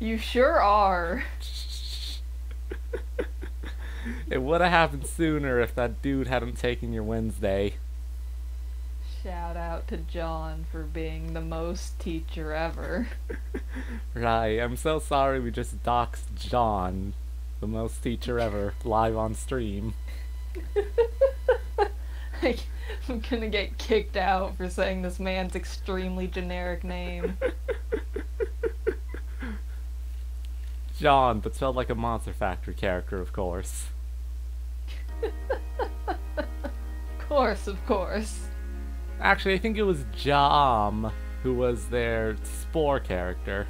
You sure are. It would have happened sooner if that dude hadn't taken your Wednesday. Shout out to John for being the most teacher ever. Right, I'm so sorry we just doxed John, the most teacher ever, live on stream. I'm gonna get kicked out for saying this man's extremely generic name. John, but spelled like a Monster Factory character, of course. Of course. Actually, I think it was Jam who was their Spore character.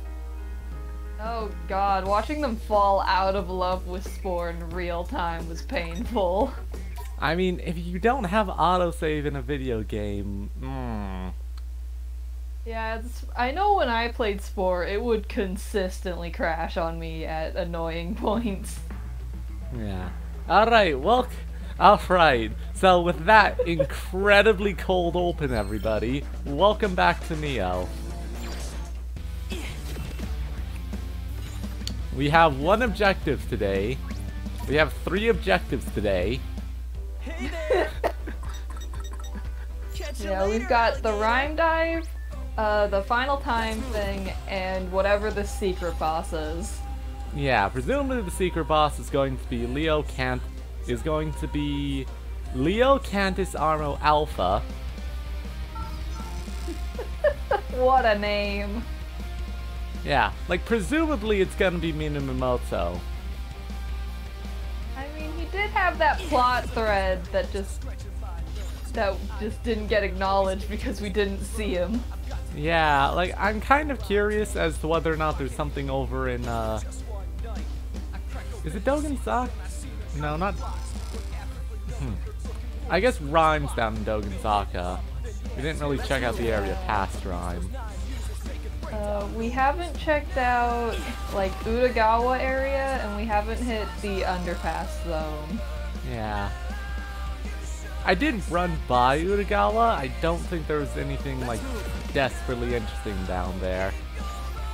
Oh god, watching them fall out of love with Spore in real time was painful. I mean, if you don't have autosave in a video game, Yeah, I know when I played Spore, it would consistently crash on me at annoying points. Yeah. Alright, alright. So with that incredibly cold open, everybody, welcome back to Neo. We have one objective today. We have 3 objectives today. Hey there. Yeah, we've got the rhyme dive, the final time thing, and whatever the secret boss is. Yeah, presumably the secret boss is going to be Leo Cantus Armo Alpha. What a name. Yeah, like presumably it's gonna be Minamoto. I mean, he did have that plot thread that just didn't get acknowledged because we didn't see him. Yeah, like I'm kind of curious as to whether or not there's something over in is it Dogen Saka? No, not I guess Rhyme's down in Dogen Saka. We didn't really check out the area past Rhyme. We haven't checked out, like, Utagawa area, and we haven't hit the underpass zone. Yeah. I did run by Utagawa. I don't think there was anything, like, desperately interesting down there.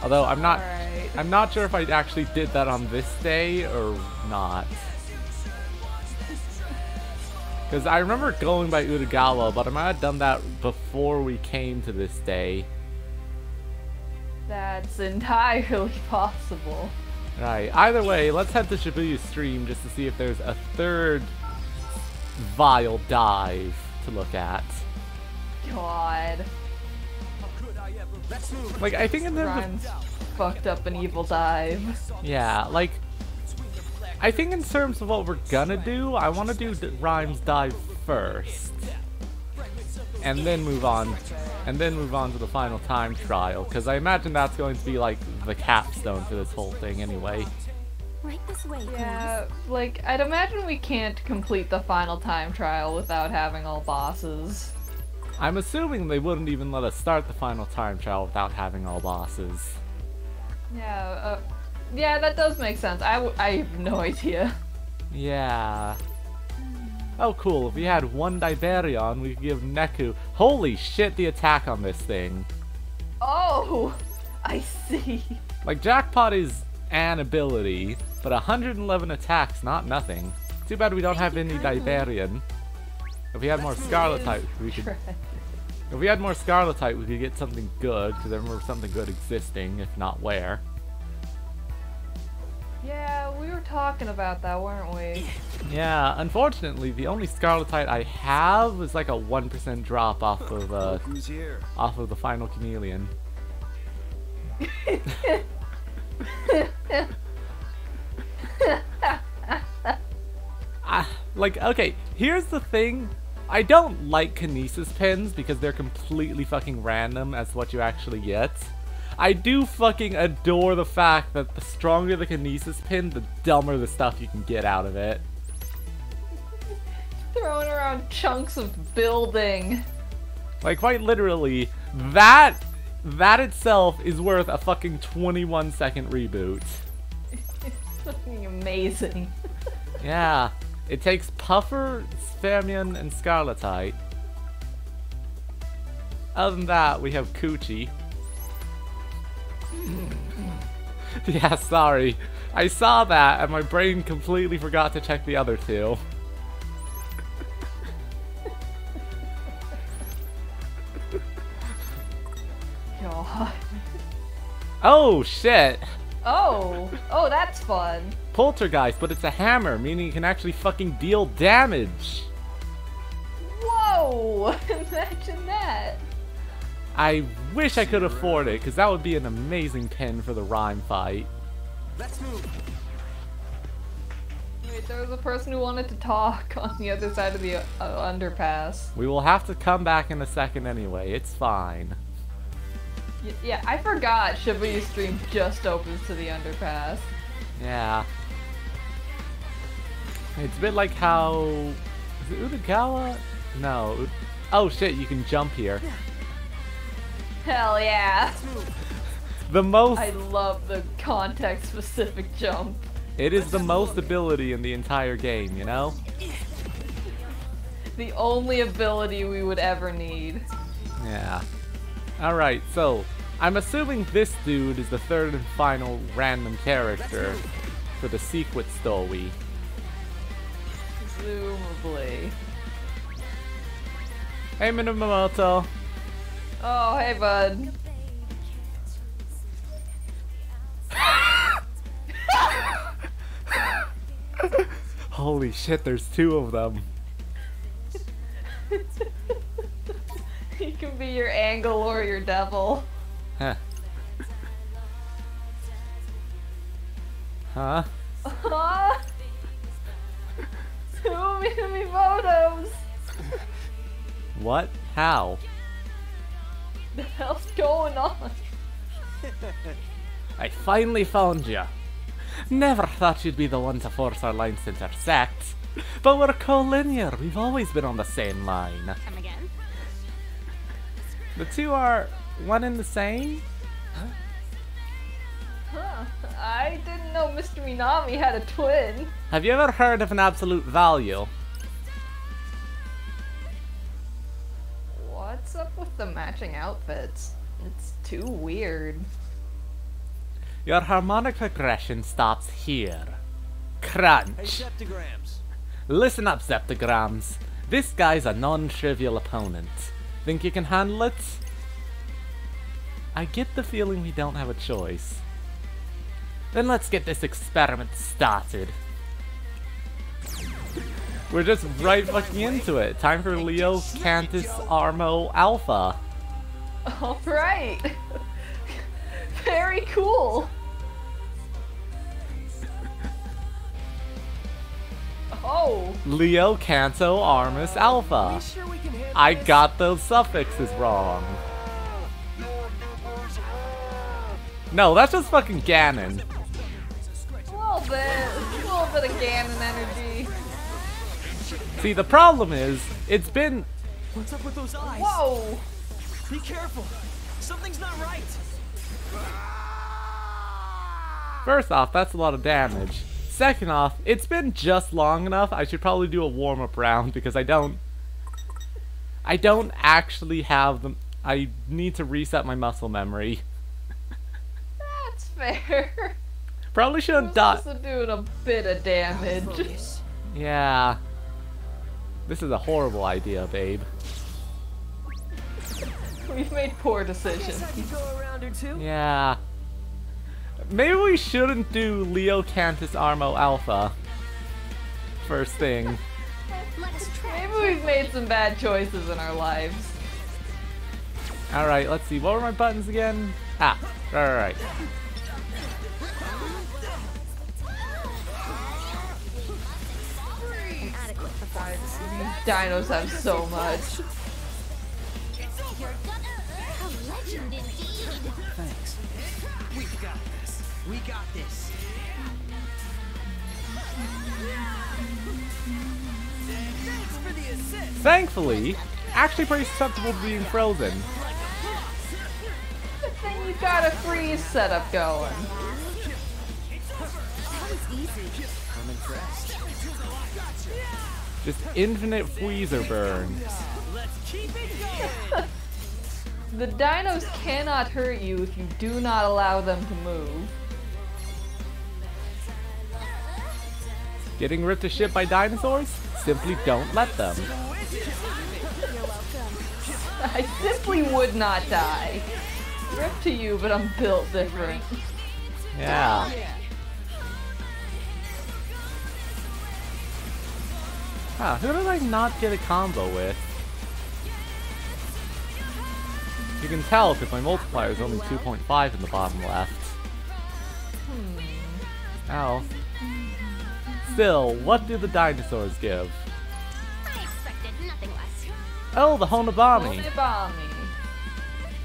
Although, I'm not sure if I actually did that on this day or not. Because I remember going by Utagawa, but I might have done that before we came to this day. That's entirely possible. Right, either way, let's head to Shibuya Stream just to see if there's a third vile dive to look at. God. Like, I think in terms Rhymes fucked up an evil dive. yeah, like, I think in terms of what we're gonna do, I want to do Rhymes dive first. And then move on. And then move on to the final time trial, because I imagine that's going to be like the capstone for this whole thing anyway. Right this way, Yeah, like, I'd imagine we can't complete the final time trial without having all bosses. I'm assuming they wouldn't even let us start the final time trial without having all bosses. Yeah, yeah, that does make sense. I have no idea. Yeah. Oh cool, if we had one Diberion, we could give Neku— holy shit, the attack on this thing. Oh, I see. Like, Jackpot is an ability, but 111 attacks, not nothing. Too bad we don't have any Diberion. If we had more Scarletite, we could— if we had more Scarletite, we could get something good, because I remember something good existing, if not where. Yeah, we were talking about that, weren't we? Yeah, unfortunately, the only Scarletite I have is like a 1% drop off of Who's here? off of the final Chameleon. Like, okay, here's the thing. I don't like Kinesis pins because they're completely fucking random as to what you actually get. I do fucking adore the fact that the stronger the Kinesis pin, the dumber the stuff you can get out of it. Throwing around chunks of building. Like, quite literally, that itself is worth a fucking 21-second reboot. It's fucking amazing. Yeah, it takes Puffer, Sphemion, and Scarletite. Other than that, we have Coochie. Yeah, sorry. I saw that and my brain completely forgot to check the other two. God. Oh, shit! Oh, that's fun. Poltergeist, but it's a hammer, meaning you can actually fucking deal damage. Whoa! Imagine that. I wish I could afford it, because that would be an amazing pin for the Rhyme fight. Let's move. Wait, there was a person who wanted to talk on the other side of the underpass. We will have to come back in a second anyway, it's fine. Yeah, I forgot Shibuya Stream just opens to the underpass. Yeah. It's a bit like how... Is it Utagawa? No. Oh shit, you can jump here. Hell yeah. The most... I love the context-specific jump. It is the most ability in the entire game, you know? The only ability we would ever need. Yeah. Alright, so... I'm assuming this dude is the third and final random character for the Secret story. Presumably. Hey, Minamoto. Oh, hey, bud. Holy shit, there's two of them. He can be your angle or your devil. Huh. Huh? Huh? Too many photos. What? How? The hell's going on? I finally found you. Never thought you'd be the one to force our lines to intersect. But we're collinear. We've always been on the same line. Come again? The two are one and the same? Huh. I didn't know Mr. Minami had a twin. Have you ever heard of an absolute value? What's up with the matching outfits? It's too weird. Your harmonic regression stops here. Hey, Crunch. septograms. Listen up, Septograms. This guy's a non-trivial opponent. Think you can handle it? I get the feeling we don't have a choice. Then let's get this experiment started. We're just right fucking into it. Time for Leo Cantus Armo Alpha. Alright. Very cool. Oh. Leo Canto Armus Alpha. Sure we can handle I this? got those suffixes wrong. No, that's just fucking Ganon. A little bit of Ganon energy. See, the problem is, it's been... What's up with those eyes? Whoa. Be careful. Something's not right. First off, that's a lot of damage. Second off, it's been just long enough. I should probably do a warm-up round because I don't actually have them. I need to reset my muscle memory. That's fair. Probably I'm shouldn't die. also doing a bit of damage. Yeah. This is a horrible idea, babe. We've made poor Guess decisions. I could go around her too. Yeah. Maybe we shouldn't do Leo Cantus Armo Alpha first thing. Let us try. Maybe we've made some bad choices in our lives. Alright, let's see. What were my buttons again? Ah, alright. Inadequate performance. These dinos have so much. How legend indeed. Thanks. We got this. We got this. Thanks for the assist. Thankfully, actually pretty susceptible to being frozen. Then you got a freeze setup going. That was easy. I'm impressed. Just infinite Freezer burn. Let's keep it going. The dinos cannot hurt you if you do not allow them to move. Getting ripped to shit by dinosaurs? Simply don't let them. I simply would not die. Rip to you, but I'm built different. Yeah. Ah, who did I not get a combo with? You can tell because my multiplier is only 2.5 in the bottom left. Ow. Still, what do the dinosaurs give? I expected nothing less. Oh, the Honobami. Onibami.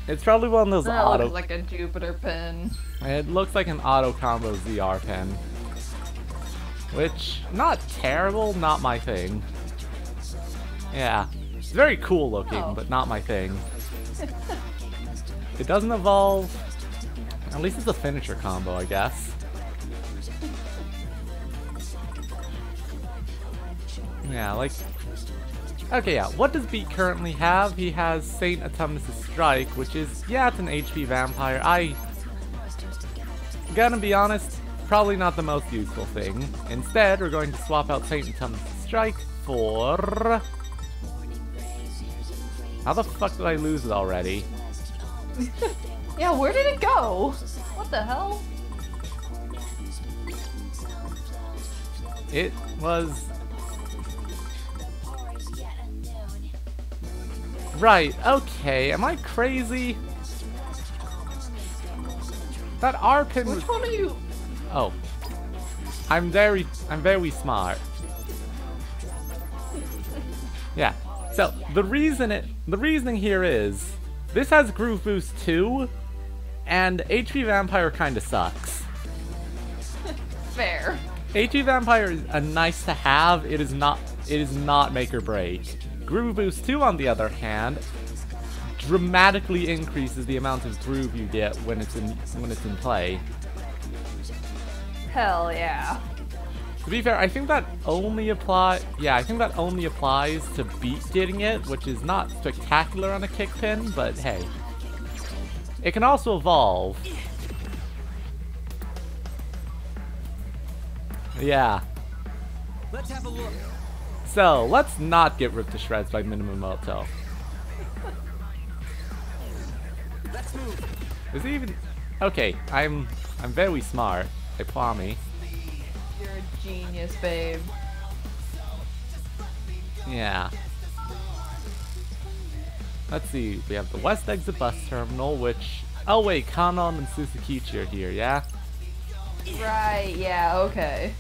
It's probably one of those That auto. looks like a Jupiter pin. It looks like an auto combo ZR pen. Which, not terrible, not my thing. Yeah. It's very cool looking, Oh. but not my thing. It doesn't evolve. At least it's a finisher combo, I guess. Yeah, like... Okay, yeah, what does Beat currently have? He has Saint Autumnus' Strike, which is, yeah, it's an HP vampire. Gonna be honest, probably not the most useful thing. Instead, we're going to swap out Saint Autumnus' Strike for... How the fuck did I lose it already? Yeah, where did it go? What the hell? It was... Right, okay, am I crazy? That R pin was... Which one are you? Oh. I'm very smart. Yeah. So, the reasoning here is, this has Groove Boost 2, and HP Vampire kinda sucks. Fair. HP Vampire is a nice to have, it is not make or break. Groove Boost 2, on the other hand, dramatically increases the amount of groove you get when it's in play. Hell yeah. To be fair, I think that only applies to Beat getting it, which is not spectacular on a kick pin, but hey. It can also evolve. Yeah. Let's have a look. So, let's not get ripped to shreds by Minamoto. Let's move. Is he even... Okay, I'm very smart. I promise. You're a genius, babe. Yeah. Let's see, we have the West Exit Bus Terminal, which... Oh wait, Kanon and Suzukichi are here, yeah? Right, yeah, okay.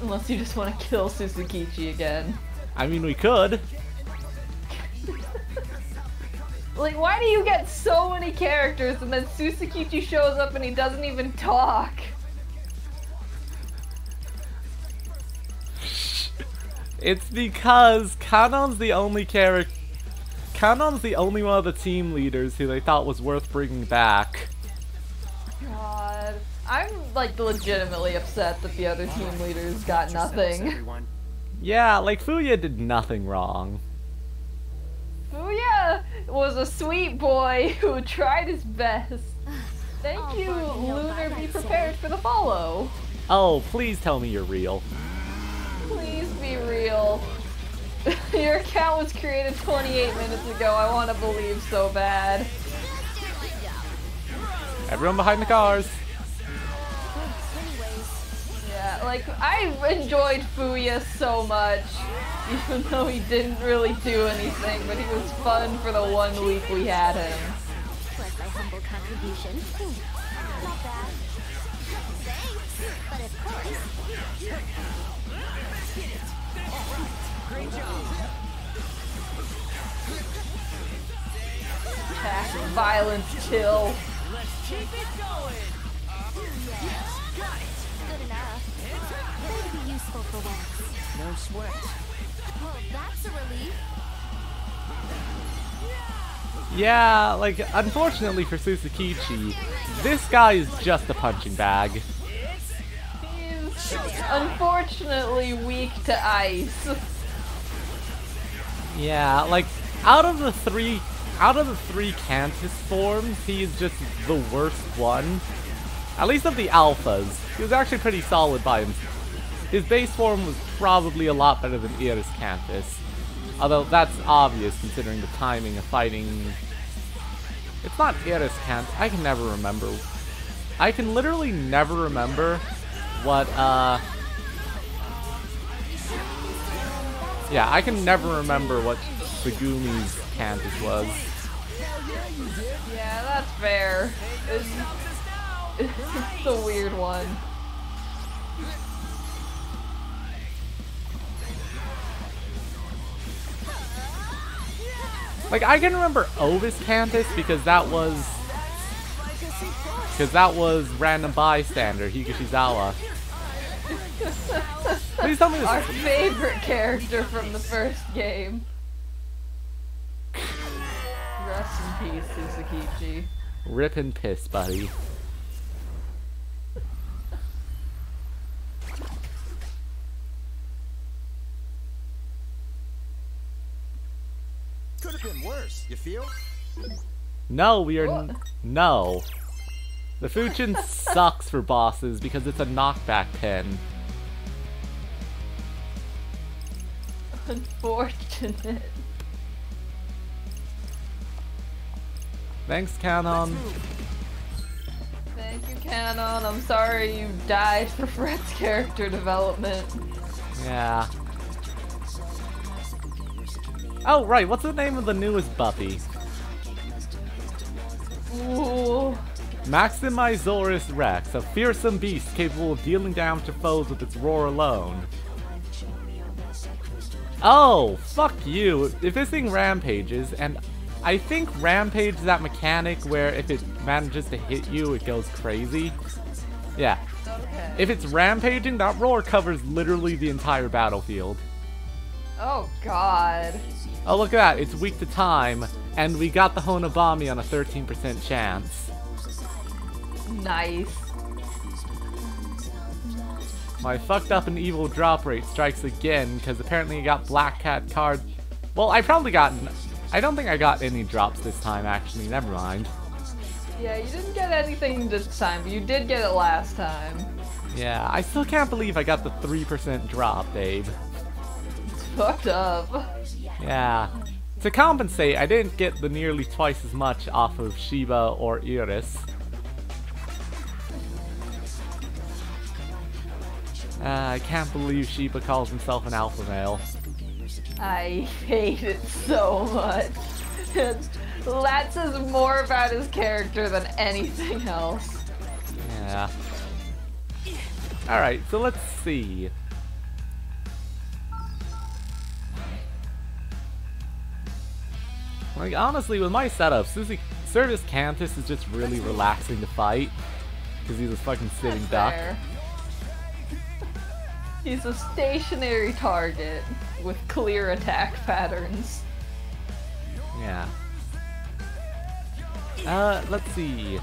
Unless you just want to kill Suzukichi again. I mean, we could. Like, why do you get so many characters and then Suzukichi shows up and he doesn't even talk? It's because Kanon's the only character... Kanon's the only one of the team leaders who they thought was worth bringing back. God. I'm, like, legitimately upset that the other team leaders got nothing. Everyone. Yeah, like, Fuya did nothing wrong. Fuya was a sweet boy who tried his best. Thank Oh, you, but you know Lunar. what Be I'd prepared say. for the follow. Oh, please tell me you're real. Please be real. Your account was created 28 minutes ago. I want to believe so bad. Everyone behind the cars. Yeah, like, I enjoyed Fuya so much, even though he didn't really do anything, but he was fun for the 1 week we had him. Was my humble contribution. Not bad. Thanks, but of course. Great job. Attack, violence, kill. Let's keep it going. Good enough. That'd be useful for once. No sweat. Well, that's a relief. Yeah, like, unfortunately for Suzukichi, this guy is just a punching bag. He's unfortunately weak to ice. Yeah, like, out of the three Cantus forms, he is just the worst one. At least of the alphas. He was actually pretty solid by himself. his base form was probably a lot better than Iris Cantus. Although that's obvious considering the timing of fighting. It's not Iris Cantus. I can never remember. I can literally never remember what, yeah, I can never remember what Tsugumi's Cantus was. Yeah, that's fair. It's a weird one. Like, I can remember Ovis Cantus because that was random bystander, Higashizawa. Please tell me this. Our favorite character from the first game. Rest in peace, Suzukichi. Rip and piss, buddy. Could have been worse, you feel? No, we are no. The Fuchin sucks for bosses because it's a knockback pin. Unfortunate. Thanks, Canon. Thank you, Canon. I'm sorry you died for Fred's character development. Yeah. Oh, right, what's the name of the newest Buffy? Ooh. Maximizaurus Rex, a fearsome beast capable of dealing damage to foes with its roar alone. Oh, fuck you. If this thing rampages, and I think Rampage is that mechanic where if it manages to hit you, it goes crazy. Yeah. Okay. If it's rampaging, that roar covers literally the entire battlefield. Oh god. Oh, look at that. It's weak to time, and we got the Honobami on a 13% chance. Nice. My fucked up and evil drop rate strikes again, because apparently I got Black Cat card. Well, I probably got... I don't think I got any drops this time, actually. Never mind. Yeah, you didn't get anything this time, but you did get it last time. Yeah, I still can't believe I got the 3% drop, Dave. It's fucked up. Yeah. To compensate, I didn't get the nearly twice as much off of Shiba or Iris. I can't believe Shiba calls himself an alpha male. I hate it so much. That says more about his character than anything else. Yeah. Alright, so let's see. Like, honestly, with my setup, Service Cantus is just really relaxing to fight. Because he's a fucking sitting That's duck. fair. He's a stationary target with clear attack patterns. Yeah. Let's see.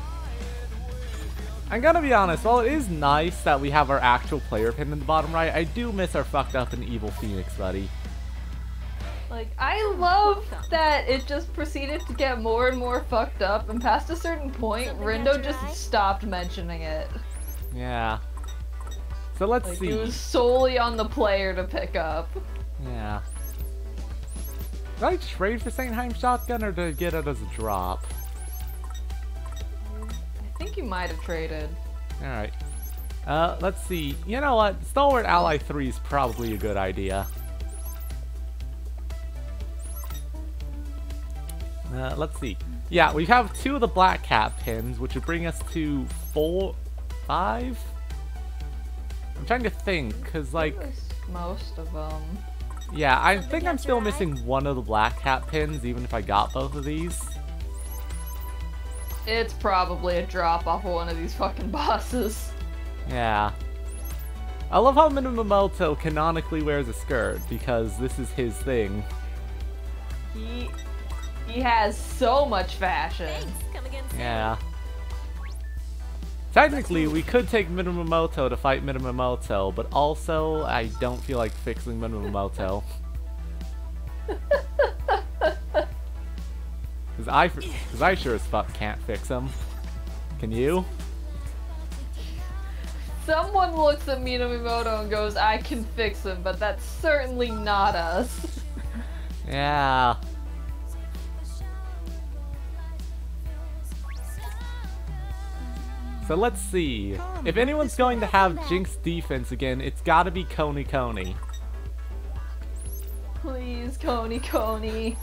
I'm gonna be honest, while it is nice that we have our actual player pin in the bottom right, I do miss our fucked up and evil Phoenix buddy. Like, I love that it just proceeded to get more and more fucked up, and past a certain point, Rindo just stopped mentioning it. Yeah. So let's Like, see. it was solely on the player to pick up. Yeah. Did I trade for Saintheim Shotgun or did I get it as a drop? I think you might have traded. Alright. Let's see. You know what? Stalwart Ally 3 is probably a good idea. Let's see. Yeah, we have 2 of the Black Cat pins, which would bring us to 5? I'm trying to think, because, like... Most of them. Yeah, I think I'm still missing 1 of the Black Cat pins, even if I got both of these. It's probably a drop off of one of these fucking bosses. Yeah. I love how Minamoto canonically wears a skirt, because this is his thing. He has so much fashion. Come again soon. Yeah. Technically, we could take Minamoto to fight Minamoto, but also, I don't feel like fixing Minamoto. Because I sure as fuck can't fix him. Can you? Someone looks at Minamoto and goes, I can fix him, but that's certainly not us. Yeah. So let's see. If anyone's going to have Jinx defense again, it's gotta be Coney Coney. Please, Coney.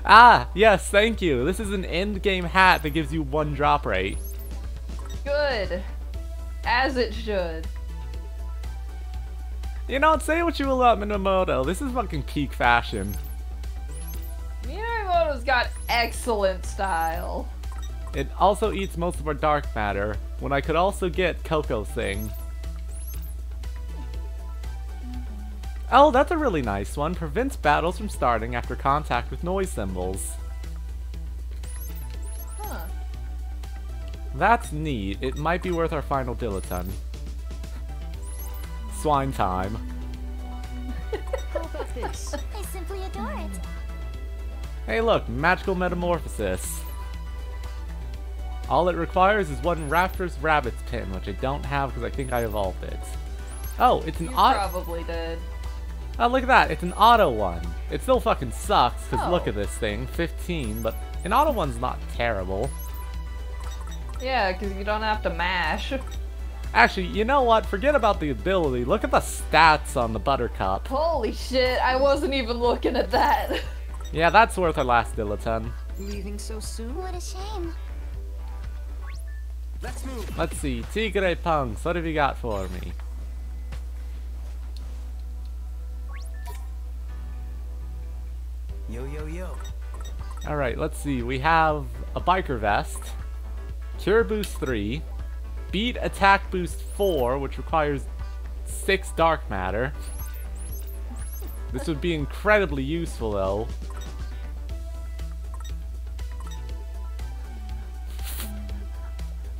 Ah, yes, thank you. This is an end game hat that gives you 1 drop rate. Good. As it should. You know, say what you will about Minamoto. This is fucking peak fashion. Minamoto's got excellent style. It also eats most of our dark matter, when I could also get Coco Sing. Oh, that's a really nice one. Prevents battles from starting after contact with noise symbols. Huh. That's neat. It might be worth our final Dilaton. Swine time. How about this? I simply adore it. Hey look, magical metamorphosis. All it requires is 1 Raptor's Rabbit's pin, which I don't have because I think I evolved it. Oh, it's an You auto. probably did. Oh, look at that. It's an auto one. It still fucking sucks because Oh. look at this thing, 15, but an auto one's not terrible. Yeah, because you don't have to mash. Actually, you know what? Forget about the ability. Look at the stats on the Buttercup. Holy shit, I wasn't even looking at that. Yeah, that's worth our last Dilaton. Leaving so soon? What a shame. Let's move. Let's see. Tigre Punks, what have you got for me? Yo. Alright, let's see. We have a Biker Vest, Cure Boost 3, Beat Attack Boost 4, which requires 6 Dark Matter. This would be incredibly useful, though.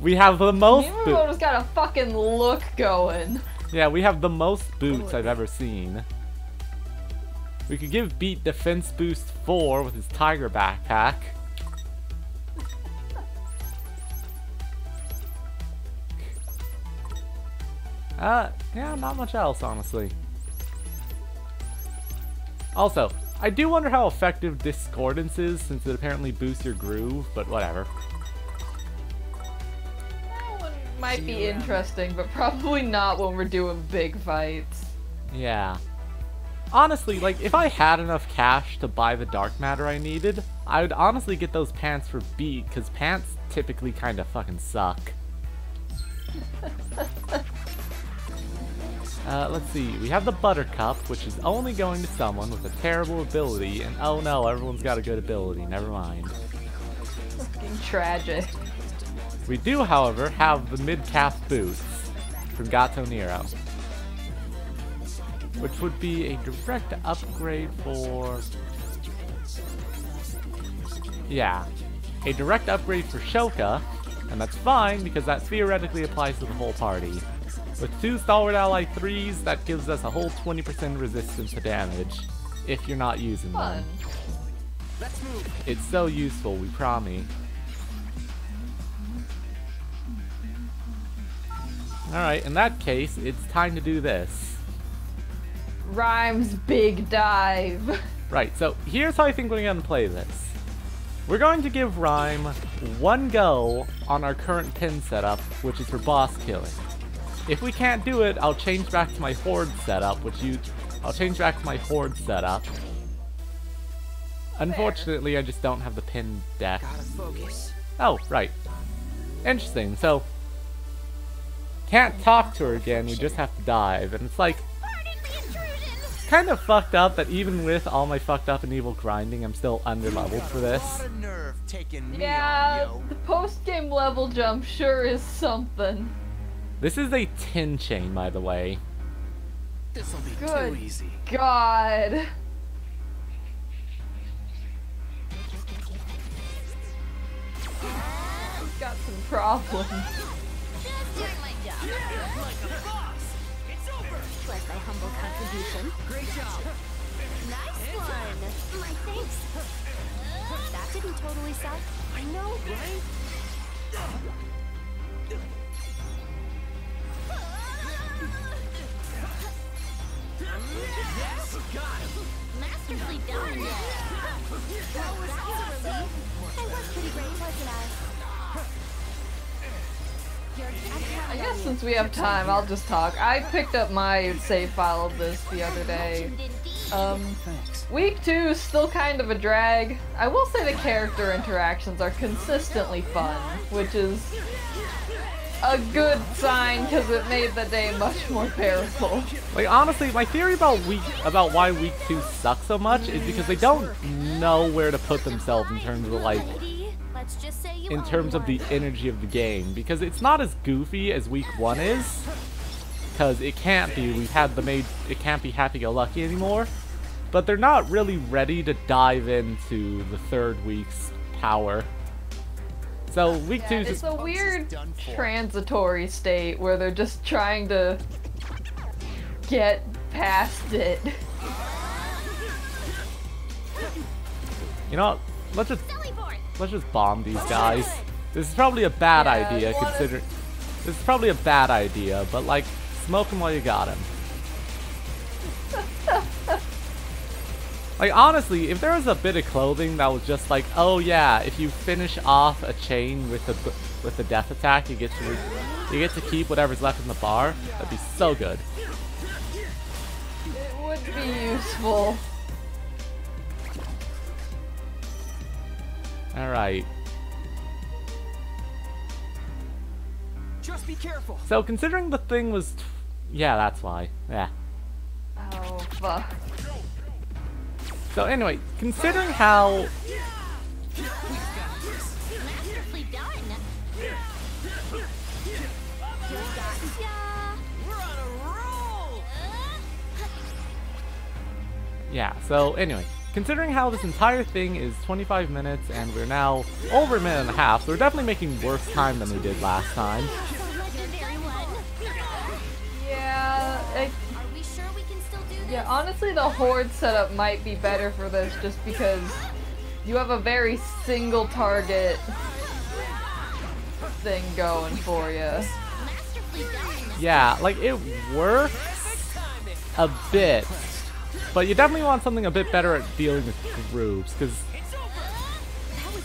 We have the most Minamoto's got a fucking look going. Yeah, we have the most boots I've ever seen. We could give Beat Defense Boost 4 with his Tiger Backpack. Yeah, not much else, honestly. Also, I do wonder how effective Discordance is, since it apparently boosts your groove, but whatever. That one might be interesting, but probably not when we're doing big fights. Yeah. Honestly, like, if I had enough cash to buy the dark matter I needed, I would honestly get those pants for Beat, because pants typically kind of fucking suck. Let's see, we have the Buttercup, which is only going to someone with a terrible ability, and oh no, everyone's got a good ability, never mind. Fucking tragic. We do, however, have the mid-calf boots from Gato Nero, which would be a direct upgrade for... Yeah, a direct upgrade for Shoka, and that's fine because that theoretically applies to the whole party. With 2 Stalwart Ally 3s, that gives us a whole 20% resistance to damage, if you're not using Fun. them. Let's move. It's so useful, we promise. Alright, in that case, it's time to do this. Rhymes big dive. Right, so here's how I think we're going to play this. We're going to give Rhyme 1 go on our current pin setup, which is for boss killing. If we can't do it, I'll change back to my Horde setup, Unfortunately, I just don't have the pin deck. Gotta focus. Oh, right. Interesting, so... Can't talk to her again, we just have to dive, and it's like... kind of fucked up that even with all my fucked up and evil grinding, I'm still under-leveled for this. Lot of nerve taking me Yeah, on, yo. the post-game level jump sure is something. This is a tin chain, by the way. This'll be Good. too easy. God. He's got some problems. Just doing my job. Like a boss. It's over. Plus my humble contribution. Great job. Nice one. My thanks. That didn't totally suck. I know, right? I guess since we have time, I'll just talk. I picked up my save file of this the other day. Week 2 is still kind of a drag. I will say the character interactions are consistently fun, which is a good sign because it made the day much more bearable. Like honestly, my theory about why week 2 sucks so much is because they don't know where to put themselves in terms of like the energy of the game, because it's not as goofy as week 1 is, because it can't be. It can't be happy-go-lucky anymore, but they're not really ready to dive into the third week's power. So week 2 is it's a weird transitory state where they're just trying to get past it. You know what? Let's just bomb these guys. This is probably a bad idea, considering... This is probably a bad idea, but like, smoke him while you got him. Like honestly, if there was a bit of clothing that was just like, oh yeah, if you finish off a chain with the death attack, you get to keep whatever's left in the bar. That'd be so good. It would be useful. All right. Just be careful. So considering the thing was, yeah, that's why. Yeah. Oh fuck. So anyway, considering how Masterfully done. We're on a roll. yeah, so anyway, considering how this entire thing is 25 minutes and we're now over a minute and a half, so we're definitely making worse time than we did last time. Legendary one. Yeah, Are we sure we can still do this? yeah, honestly the horde setup might be better for this just because you have a very single target thing going for you. Masterfully done. Yeah, like it works a bit, but you definitely want something a bit better at dealing with groups, because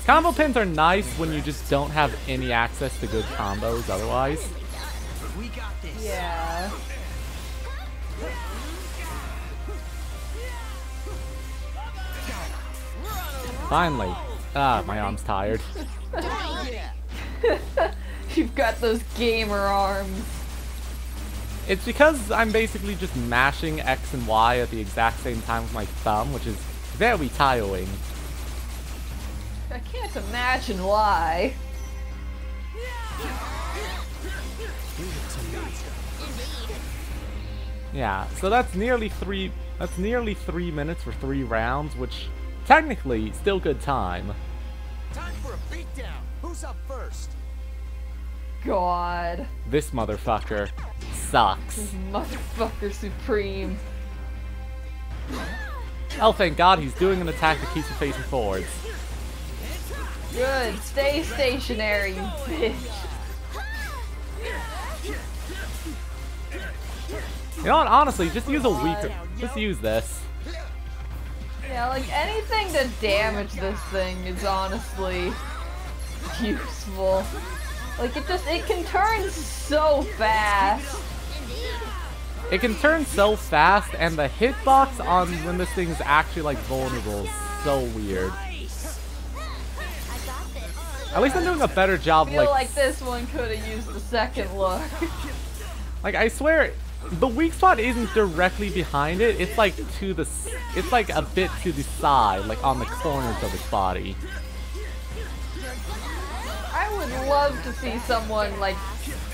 combo pins are nice when you just don't have any access to good combos otherwise. We got this. Yeah. Finally. Ah, my arm's tired. You've got those gamer arms. It's because I'm basically just mashing X and Y at the exact same time with my thumb, which is very tiring. I can't imagine why. Yeah, so that's nearly 3 minutes for 3 rounds, which technically still good time. Time for a beatdown. Who's up first? God. This motherfucker sucks. Motherfucker supreme. Oh, thank God he's doing an attack that keeps him facing forwards. Good. Stay stationary, you bitch. You know what, honestly, just use a weaker... Just use this. Yeah, like anything to damage this thing is honestly useful. Like it can turn so fast. It can turn so fast, and the hitbox on when this thing is actually like vulnerable is so weird. At least I'm doing a better job. I feel like this one could have used the second look. Like I swear, the weak spot isn't directly behind it. It's like it's like a bit to the side, like on the corners of its body. I would love to see someone like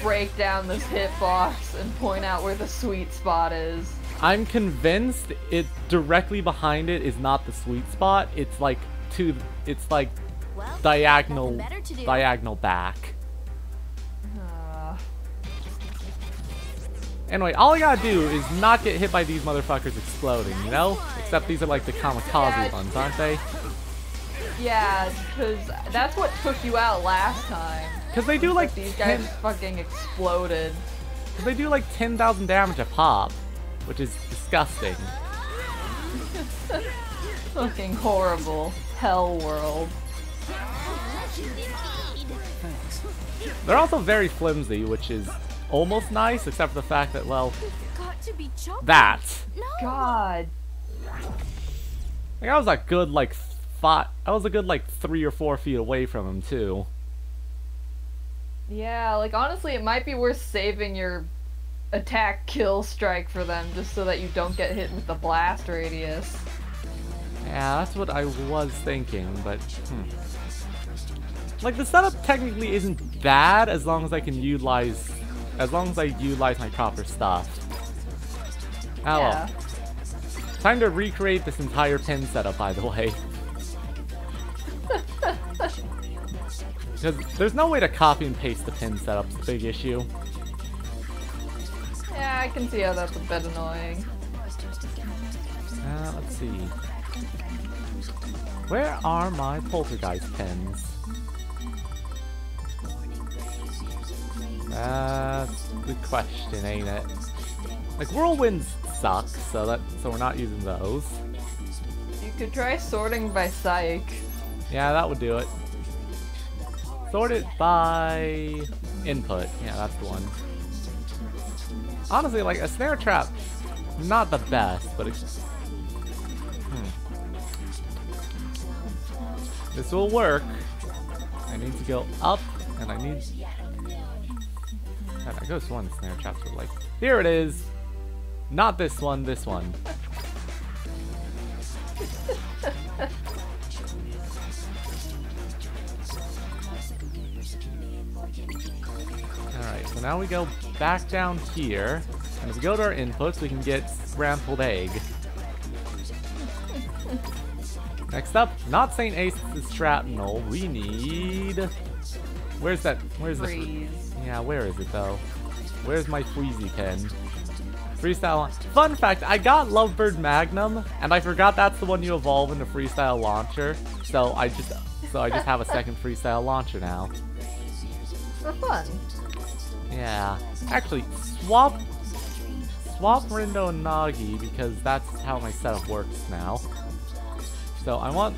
break down this hitbox and point out where the sweet spot is. I'm convinced it directly behind it is not the sweet spot. It's like Well, diagonal nothing better to do. diagonal back. Anyway, all I gotta do is not get hit by these motherfuckers exploding, you know? Except these are like the kamikaze ones, aren't they? Yeah, because that's what took you out last time. Because they do like These guys fucking exploded. Because they do like 10,000 damage a pop, which is disgusting. Fucking horrible. Hell world. They're also very flimsy, which is almost nice, except for the fact that, well, Got to be chocolate. that. No. God. Like, I was a good, like, 3 or 4 feet away from him, too. Yeah, like honestly, it might be worth saving your attack kill strike for them just so that you don't get hit with the blast radius. Yeah, that's what I was thinking, but, Like, the setup technically isn't bad as long as I can utilize... As long as I utilize my proper stuff. Oh Yeah. well. Time to recreate this entire pin setup, by the way. Because there's no way to copy and paste the pin setup, it's a big issue. Yeah, I can see how that's a bit annoying. Let's see. Where are my poltergeist pins? That's the question, ain't it? Like, whirlwinds suck, so we're not using those. You could try sorting by psych. Yeah, that would do it. Sort it by input. Yeah, that's the one. Honestly, like, a snare trap, not the best, but it's... This will work. I need to go up, and I need... God, I go to one snare traps are like... Here it is! Not this one, this one. Alright, so now we go back down here, and if we go to our inputs, we can get scrambled egg. Next up, not St. Aces' shrapnel, we need... Where's the... Freeze. Yeah, where is it though? Where's my Freezy pin? Freestyle... Fun fact, I got Lovebird Magnum, and I forgot that's the one you evolve into Freestyle Launcher, so I just have a second Freestyle Launcher now. For fun. Yeah. Actually, swap Rindo and Nagi, because that's how my setup works now. So I want...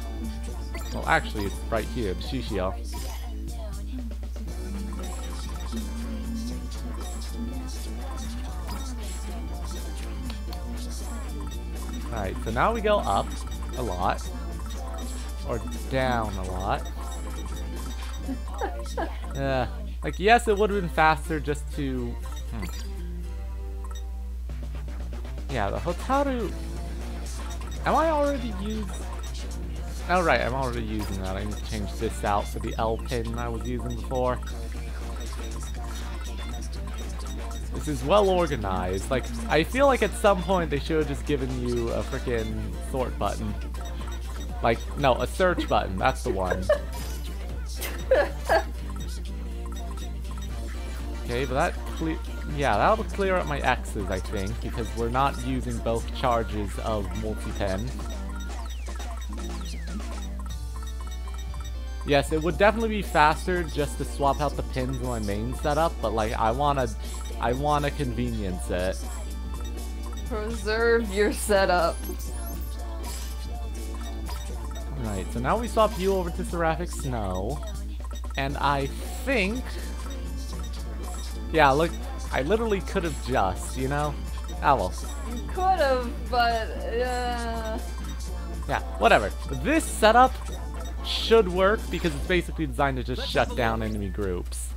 Well, actually, it's right here, the Shishio. Alright, so now we go up a lot. Or down a lot. Like, yes, it would have been faster just to... Yeah, the Hotaru... Am I already using... Oh, right, I'm already using that. I need to change this out for the L pin I was using before. This is well organized. Like, I feel like at some point they should have just given you a freaking sort button. Like, no, a search button. That's the one. Okay, but that yeah, that'll clear up my X's, I think, because we're not using both charges of multi-pen. Yes, it would definitely be faster just to swap out the pins in my main setup, but like I wanna convenience it. Preserve your setup. Right, so now we swap you over to Seraphic Snow, and I think... Yeah, look, I literally could have just, you know? Ah, well. You could have, but Yeah, whatever. This setup should work because it's basically designed to just shut down enemy groups.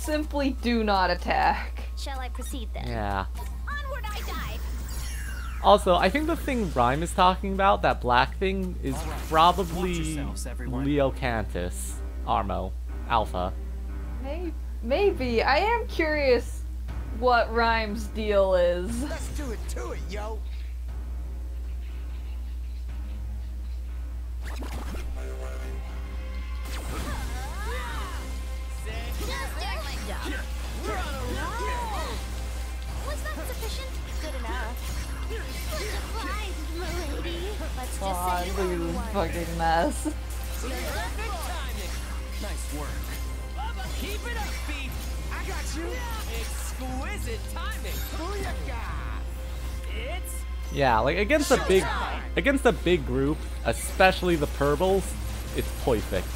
simply do not attack. Shall I proceed then? Yeah. Onward I dive. Also, I think the thing Rhyme is talking about, that black thing, is probably Leocanthus Armo Alpha. Maybe. I am curious what Rhyme's deal is. Let's do it to it, yo. Was that sufficient? Good enough. Much obliged, milady. Let's just Aw, say look at this fucking mess. Perfect timing. Nice work. Keep it up, Beat. I got you. Exquisite timing. Booyaka. It's Yeah, like against a big group, especially the Purbles, it's perfect.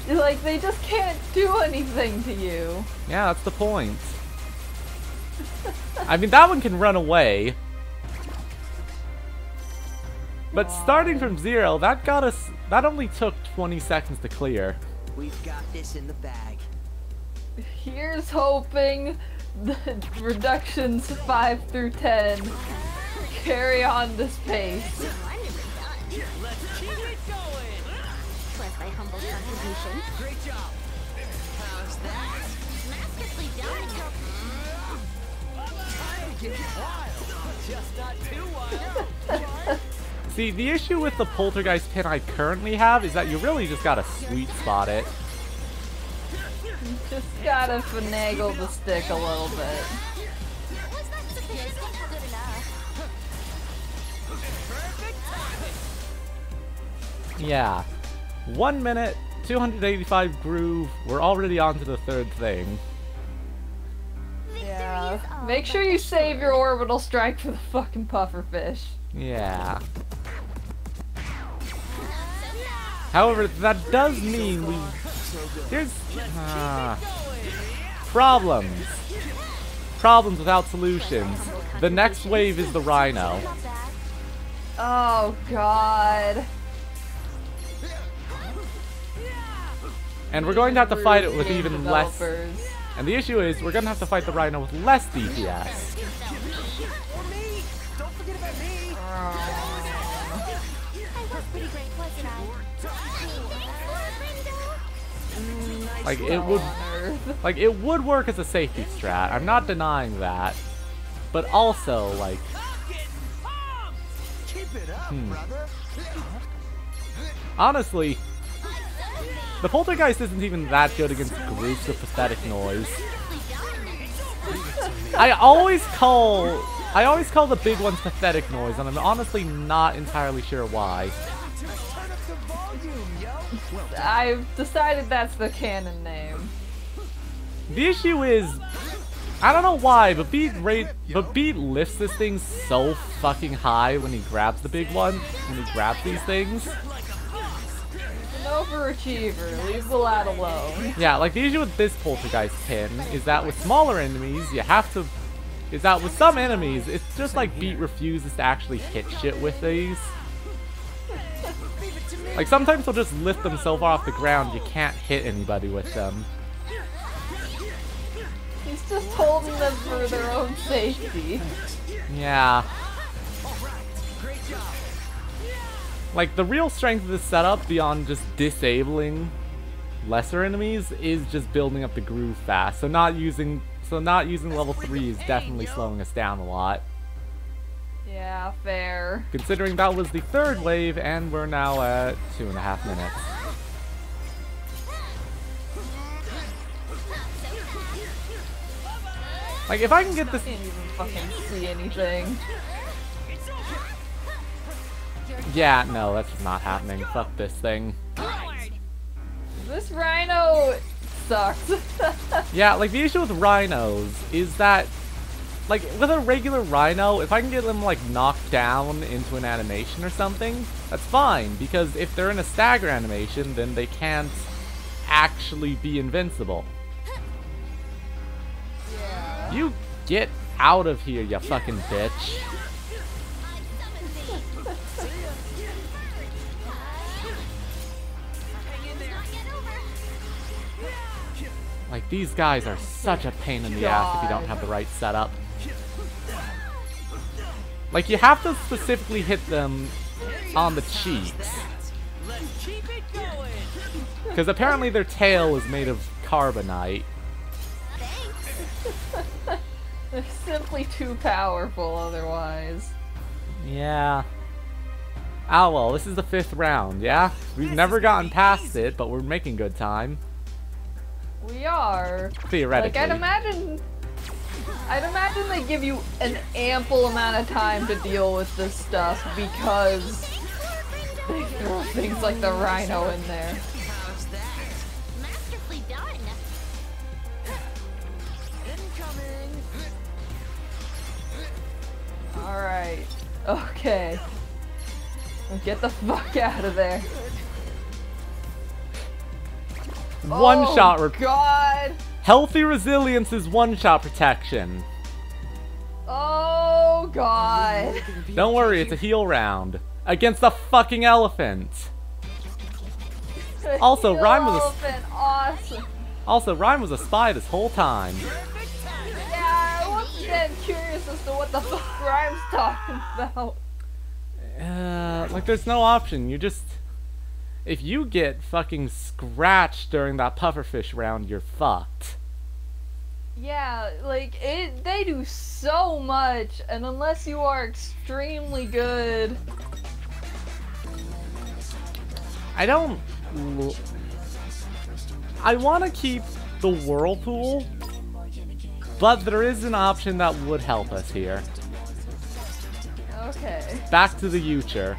Like, they just can't do anything to you. Yeah, that's the point. I mean, that one can run away. But starting from 0, that got us... That only took 20 seconds to clear. We've got this in the bag. Here's hoping the reductions 5 through 10 carry on this pace. Let's keep it going. Plus my humble contribution. Great job. How's that? Masterfully done. Just not too wild. See, the issue with the Poltergeist pin I currently have is that you really just gotta sweet spot it. Just gotta finagle the stick a little bit. Was that sufficient? Good enough. Yeah. 1 minute, 285 groove, we're already on to the third thing. Yeah. Make sure you save your orbital strike for the fucking pufferfish. Yeah. However, that does mean we... There's... problems. Problems without solutions. The next wave is the Rhino. Not bad. Oh god. And we're going to have to fight it with Game even less... developers. And the issue is, we're going to have to fight the Rhino with less DPS. Or me. Don't forget about me. I was pretty great, wasn't I? Like, it would... On Earth. Like, it would work as a safety strat. I'm not denying that. But also, like... Keep it up, brother. Honestly, the Poltergeist isn't even that good against groups of pathetic noise. I always call the big ones pathetic noise, and I'm honestly not entirely sure why. Turn up the volume, yo. Well, I've decided that's the canon name. The issue is, I don't know why, but Beat lifts this thing so fucking high when he grabs the big one, when he grabs these things. An overachiever, leave the lad alone. Yeah, like the issue with this Poltergeist pin is that with smaller enemies, you have to... Is that with some enemies, it's just like Beat refuses to actually hit shit with these. Like sometimes they'll just lift themselves off the ground, you can't hit anybody with them. He's just holding them for their own safety. Yeah. Like, the real strength of this setup, beyond just disabling lesser enemies, is just building up the groove fast. So not using level 3 is definitely slowing us down a lot. Yeah, fair. Considering that was the third wave, and we're now at 2.5 minutes. Like, if I can get this... Can't even fucking see anything. Yeah, no, that's just not happening. Fuck this thing. This rhino sucks. Yeah, like, the issue with rhinos is that, like, with a regular rhino, if I can get them, like, knocked down into an animation or something, that's fine, because if they're in a stagger animation, then they can't actually be invincible. Yeah. You get out of here, you fucking bitch. Like, these guys are such a pain in the ass if you don't have the right setup. Like, you have to specifically hit them on the cheeks. Because apparently their tail is made of carbonite. They're simply too powerful otherwise. Yeah. Ah well, this is the 5th round, yeah? We've never gotten past it, but we're making good time. We are. Theoretically. Like, I'd imagine they give you an ample amount of time to deal with this stuff because they throw things like the rhino in there. How's that? Masterfully done. Incoming. Alright. Okay. Get the fuck out of there. One-shot. Oh, God. Healthy resilience is one-shot protection. Oh, God. Don't worry, it's a heal round. Against a fucking elephant. Also, Awesome. Rhyme was a spy this whole time. Yeah, once again, curious as to what the fuck Rhyme's talking about. Like, there's no option. You just... If you get fucking scratched during that pufferfish round, you're fucked. Yeah, like, they do so much, and unless you are extremely good... I want to keep the Whirlpool, but there is an option that would help us here. Okay. Back to the Future.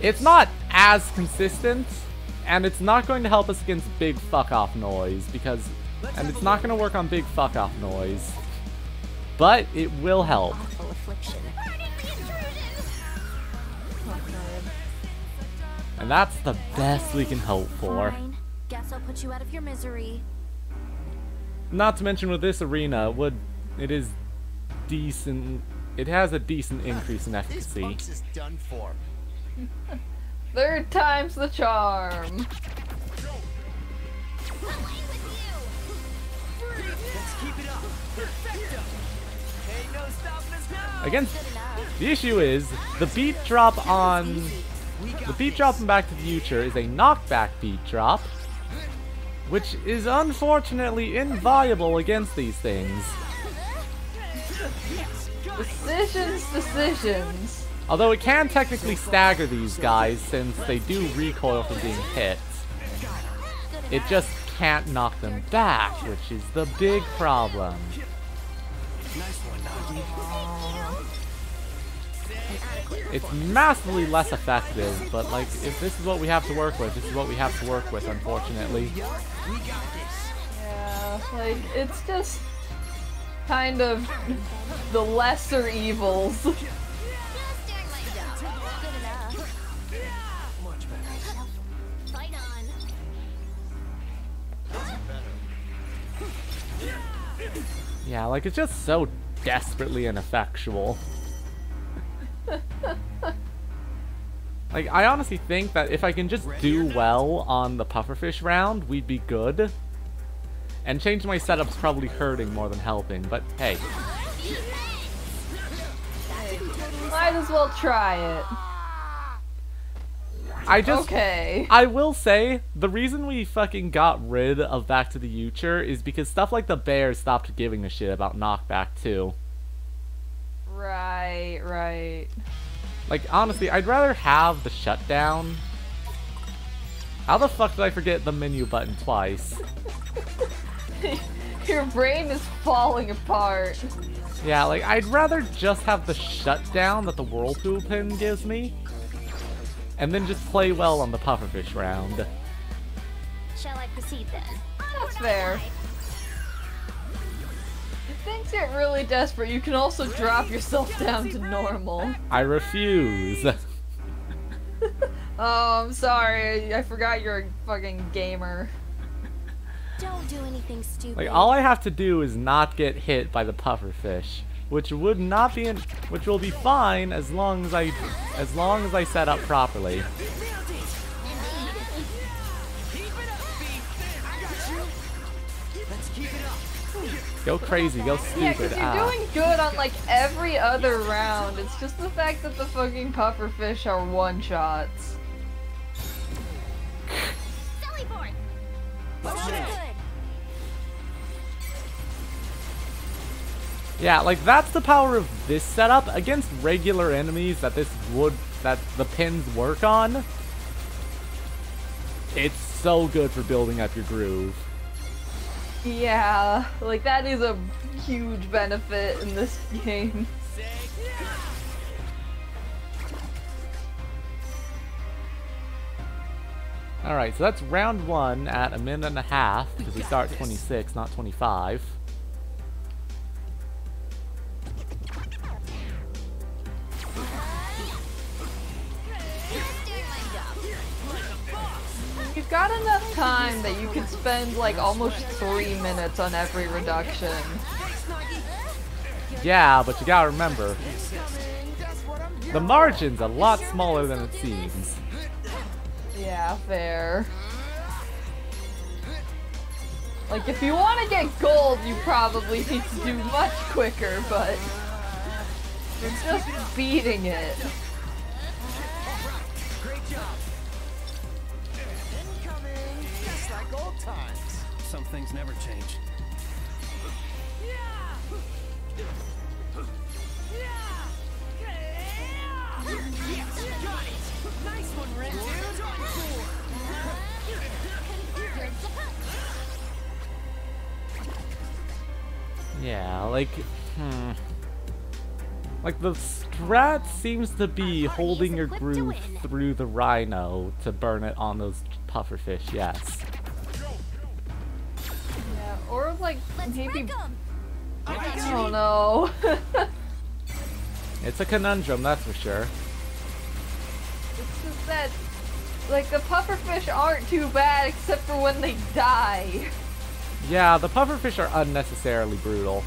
It's not as consistent, and it's not going to help us against big fuck-off noise, and it's not going to work on big fuck-off noise, but it will help. Awful affliction. And that's the best we can hope for. Fine. Guess I'll put you out of your misery. Not to mention with this arena, it is decent. It has a decent increase in efficacy. Is done for. Third time's the charm. Let's keep it up. Perfecto. Ain't no stopping us now. Against Good enough. the issue is the beat drop on the beat drop in Back to the Future is a knockback beat drop, which is unfortunately inviolable against these things. Decisions. Although it can technically stagger these guys since they do recoil from being hit. It just can't knock them back, which is the big problem. Nice one, Nagi. It's massively less effective, but like, if this is what we have to work with, this is what we have to work with, unfortunately. We got this. Yeah, like, it's just kind of the lesser evils. Just doing my job. Good enough. Much better. Fight on. Yeah, like, it's just so desperately ineffectual. Like, I honestly think that if I can just do well on the pufferfish round, we'd be good. And changing my setup's probably hurting more than helping, but hey. Might as well try it. Okay. I will say, the reason we fucking got rid of Back to the Future is because stuff like the bears stopped giving a shit about knockback too. Right. Like, honestly, I'd rather have the shutdown. How the fuck did I forget the menu button twice? Your brain is falling apart. Yeah, like, I'd rather just have the shutdown that the Whirlpool pin gives me, and then just play well on the pufferfish round. Shall I proceed then? That's fair. If things get really desperate, you can also drop yourself down to normal. I refuse. Oh, I'm sorry. I forgot you're a fucking gamer. Don't do anything stupid. Like, all I have to do is not get hit by the pufferfish, which will be fine as long as I set up properly. Let's keep it up. Go crazy, go Yeah, stupid. because you're doing good on like every other round. It's just the fact that the fucking pufferfish are one-shots. Silly board. So good. Yeah, like, that's the power of this setup against regular enemies that the pins work on. It's so good for building up your groove. Yeah, like that is a huge benefit in this game. Alright, so that's round 1 at 1.5 minutes, because we start 26, not 25. Just doing my job. You've got enough time that you could spend like almost 3 minutes on every reduction. Yeah, but you gotta remember, the margin's a lot smaller than it seems. Yeah, fair. Like, if you want to get gold, you probably need to do much quicker, but you're just beating it. Great job. Incoming, just like old times. Some things never change. Yes, got it. Nice one, Red Dude. Yeah, like, like the strat seems to be holding your groove through the Rhino to burn it on those pufferfish, yes. Yeah, or like, maybe... Wreck 'em. I don't know. It's a conundrum, that's for sure. It's just that, like, the pufferfish aren't too bad except for when they die. Yeah, the pufferfish are unnecessarily brutal.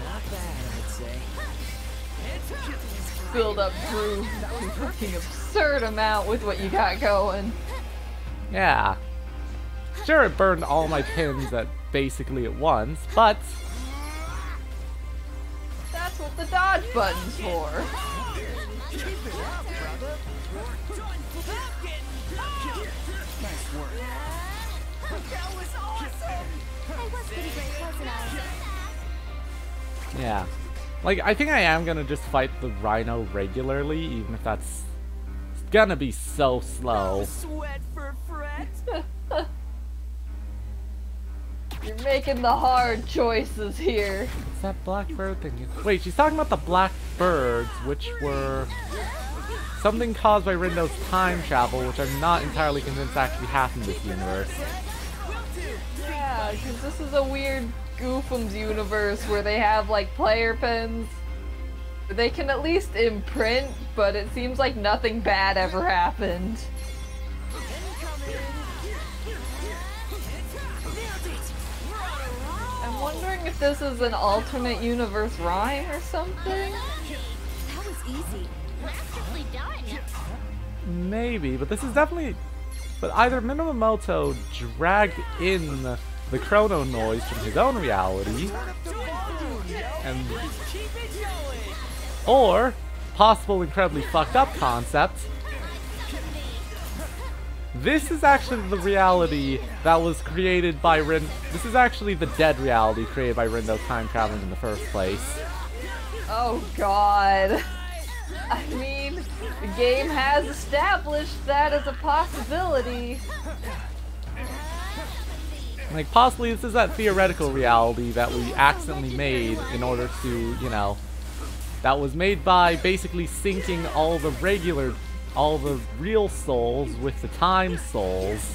Not bad, I'd say. Build up groove to a fucking absurd amount with what you got going. Yeah. Sure, it burned all my pins at basically at once, but That's what the dodge button's for. Nice work. That was awesome. I was pretty great, wasn't I? yeah. Like, I think I am gonna just fight the Rhino regularly, even if that's gonna be so slow. Sweat for Fret. You're making the hard choices here. What's that blackbird thing? Wait, she's talking about the black birds, which were something caused by Rindo's time travel, which I'm not entirely convinced actually happened in this universe. Yeah, because this is a weird Goofums universe where they have like player pens. They can at least imprint, but it seems like nothing bad ever happened. I'm wondering if this is an alternate universe rhyme or something? That was easy. Masterfully done. Maybe, but this is definitely... But either Minamoto dragged in the chrono noise from his own reality, and... or, possible incredibly fucked up concept, this is actually the reality that was created by Rin. This is actually the dead reality created by Rindo time traveling in the first place. Oh god. I mean, the game has established that as a possibility. Like, possibly this is that theoretical reality that we accidentally made in order to, you know, that was made by basically syncing all the real souls with the time souls.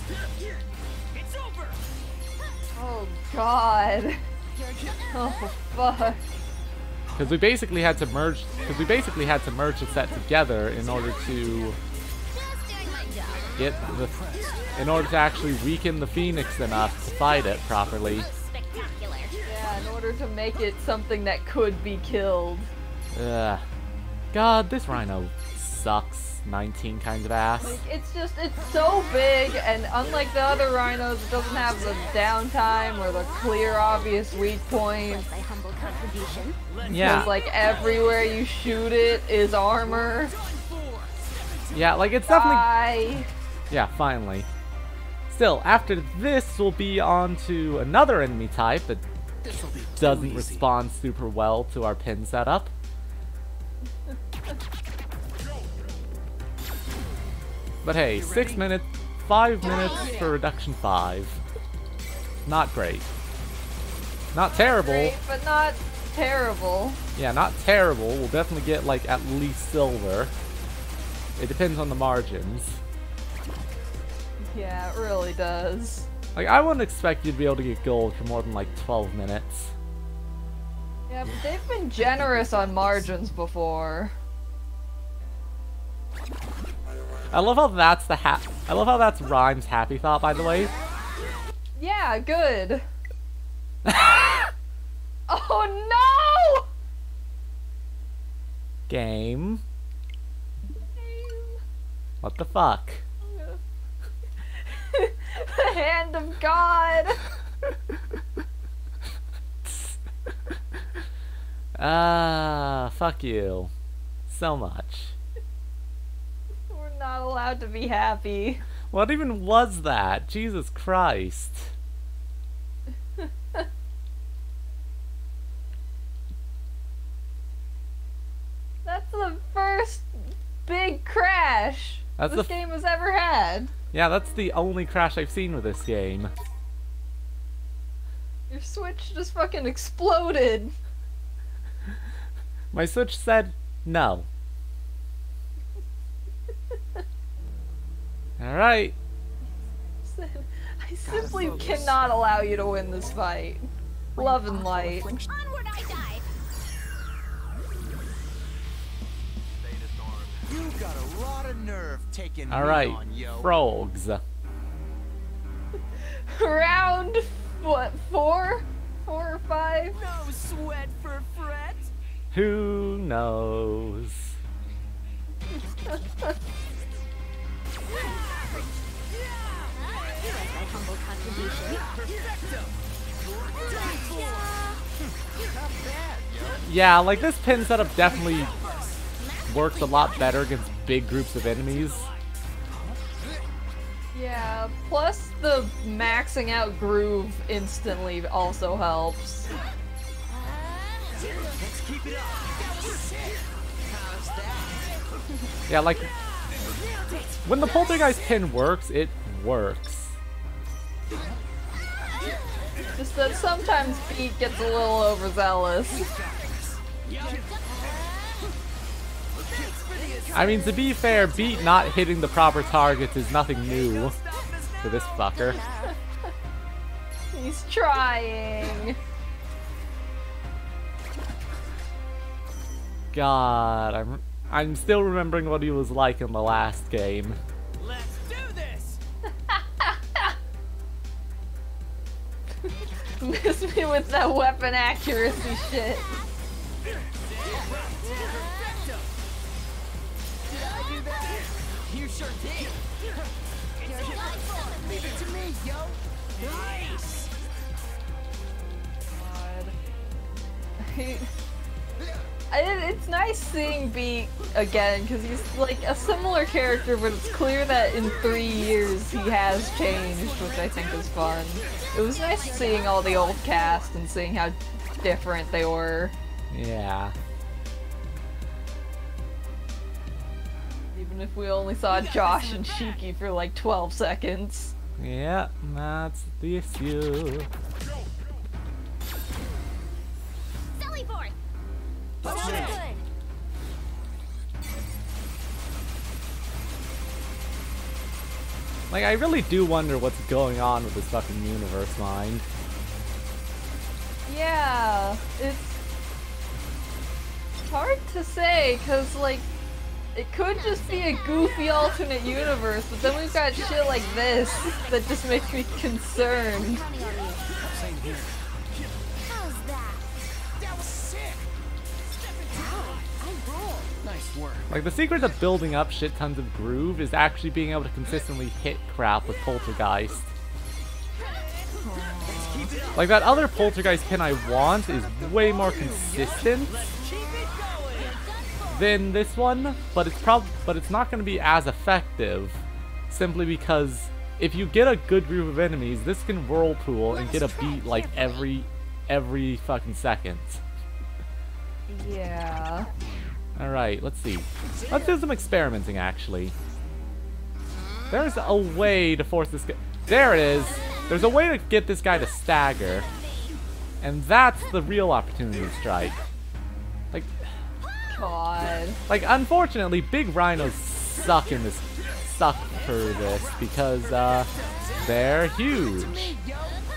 Oh god. Oh fuck. Because we basically had to merge the set together in order to Just doing my job. get the, in order to actually weaken the Phoenix enough to fight it properly. Spectacular. Yeah, in order to make it something that could be killed. Ugh. God, this Rhino sucks. 19 kind of ass. Like, it's so big, and unlike the other rhinos, it doesn't have the downtime or the clear, obvious weak points. My humble contribution. Yeah. Because, like, everywhere you shoot it is armor. Yeah, like it's definitely. Bye. Yeah, finally. Still, after this, we'll be on to another enemy type that This'll be too doesn't easy. respond super well to our pin setup. But hey, 6 minutes, 5 minutes for reduction 5. Not great. Not terrible. Great, but not terrible. Yeah, not terrible. We'll definitely get like at least silver. It depends on the margins. Yeah, it really does. Like, I wouldn't expect you to be able to get gold for more than like 12 minutes. Yeah, but they've been generous on margins before. I love how that's I love how that's Rhyme's happy thought, by the way. Yeah, good. Oh no! Game. What the fuck? The hand of God! Fuck you. So much. We're not allowed to be happy. What even was that? Jesus Christ. That's the first big crash That's this the game has ever had. Yeah, that's the only crash I've seen with this game. Your Switch just fucking exploded. My Switch said no. Alright. I simply cannot allow you to win this fight. Love and light. Onward I dive. You got a lot of nerve taking me Alright. on, yo. Frogs. Round, what, 4? 4 or 5? No sweat for fret. Who knows? My humble contribution. Yeah, like this pin setup definitely works a lot better against big groups of enemies. Yeah, plus the maxing out groove instantly also helps. Let's keep it up. That was sick. How's that? Yeah, like when the poltergeist pin works, it works. Just that sometimes Pete gets a little overzealous. I mean, to be fair, Beat not hitting the proper targets is nothing new to this fucker. He's trying. God, I'm still remembering what he was like in the last game. Let's do this. Miss me with that weapon accuracy shit. You sure did. Leave it to me, yo. Nice. It's nice seeing Beat again because he's like a similar character, but it's clear that in 3 years he has changed, which I think is fun. It was nice seeing all the old cast and seeing how different they were. Yeah. Even if we only saw Josh and Shiki for like 12 seconds. Yeah, that's the issue. Silly board. So good. Like, I really do wonder what's going on with this fucking universe mind. Yeah, it's hard to say because like it could just be a goofy alternate universe, but then we've got shit like this that just makes me concerned. Counting on you. Same here. How's that? That was sick. Wow, I roll. Nice work. Like, the secret to building up shit tons of groove is actually being able to consistently hit crap with Poltergeist. Like, that other Poltergeist pin I want is way more consistent than this one, but it's not going to be as effective, simply because if you get a good group of enemies, this can whirlpool and get a beat like every fucking second. Yeah. Alright, let's see. Let's do some experimenting, actually. There's a way to force this guy... There it is! There's a way to get this guy to stagger. And that's the real opportunity strike. God. Like, unfortunately, big rhinos suck for this because they're huge.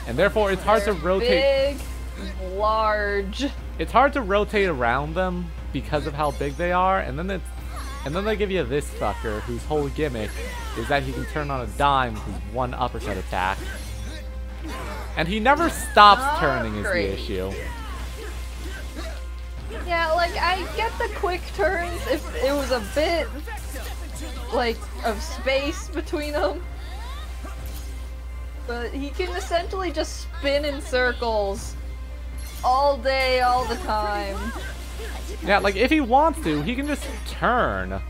And therefore it's hard to rotate. Big, large. It's hard to rotate around them because of how big they are, and then they give you this fucker whose whole gimmick is that he can turn on a dime with his one uppercut attack. And he never stops turning is the issue. Yeah, like, I get the quick turns if it was a bit, like, of space between them. But he can essentially just spin in circles all day, all the time. Yeah, like, if he wants to, he can just turn.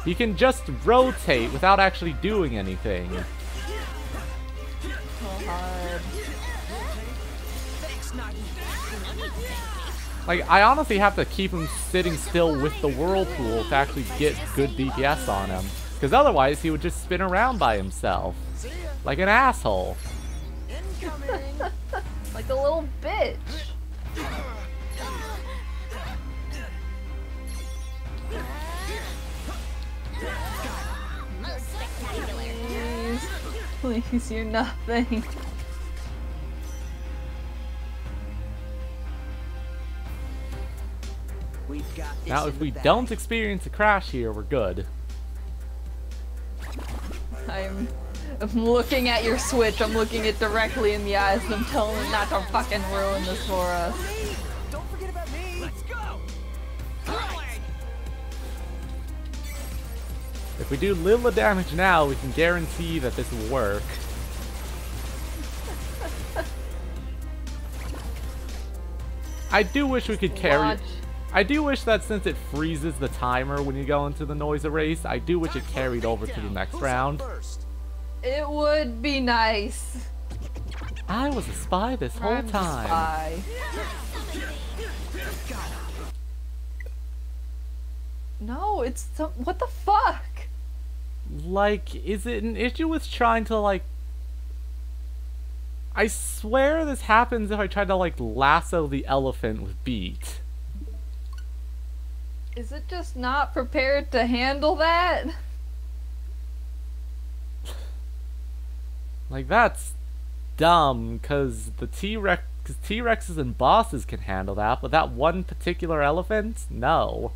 He can just rotate without actually doing anything. So hard. Like, I honestly have to keep him sitting still with the whirlpool to actually get good DPS on him. Because otherwise, he would just spin around by himself. Like an asshole. Like a little bitch. Most spectacular. Please, you're nothing. We've got this Now, in if the we bag. don't experience a crash here, we're good. I'm looking at your Switch, I'm looking it directly in the eyes, and I'm telling it not to fucking ruin this for us. Hey, don't forget about me. Let's go. If we do little damage now, we can guarantee that this will work. I do wish we could carry... Watch. I do wish that since it freezes the timer when you go into the noise erase, I do wish it carried over to the next round. First. It would be nice. I was a spy this whole I'm a time. spy. No, it's some. What the fuck? Like, is it an issue with trying to, like... I swear this happens if I try to, like, lasso the elephant with beat. Is it just not prepared to handle that? Like, that's dumb, because the T-Rexes and bosses can handle that, but that one particular elephant? No.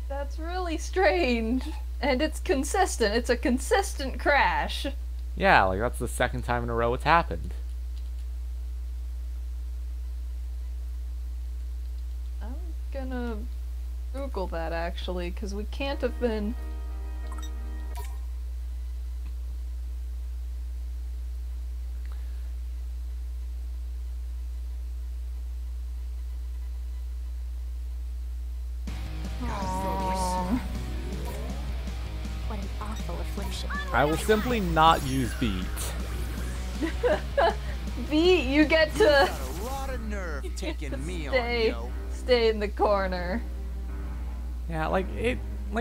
That's really strange. And it's consistent. It's a consistent crash. Yeah, like, that's the second time in a row it's happened. I'm gonna Google that, actually, because we can't have been... Aww. What an awful affliction. I will simply not use beat. Beat, you get to Got a lot of nerve taking me on, yo. stay in the corner. Yeah, like,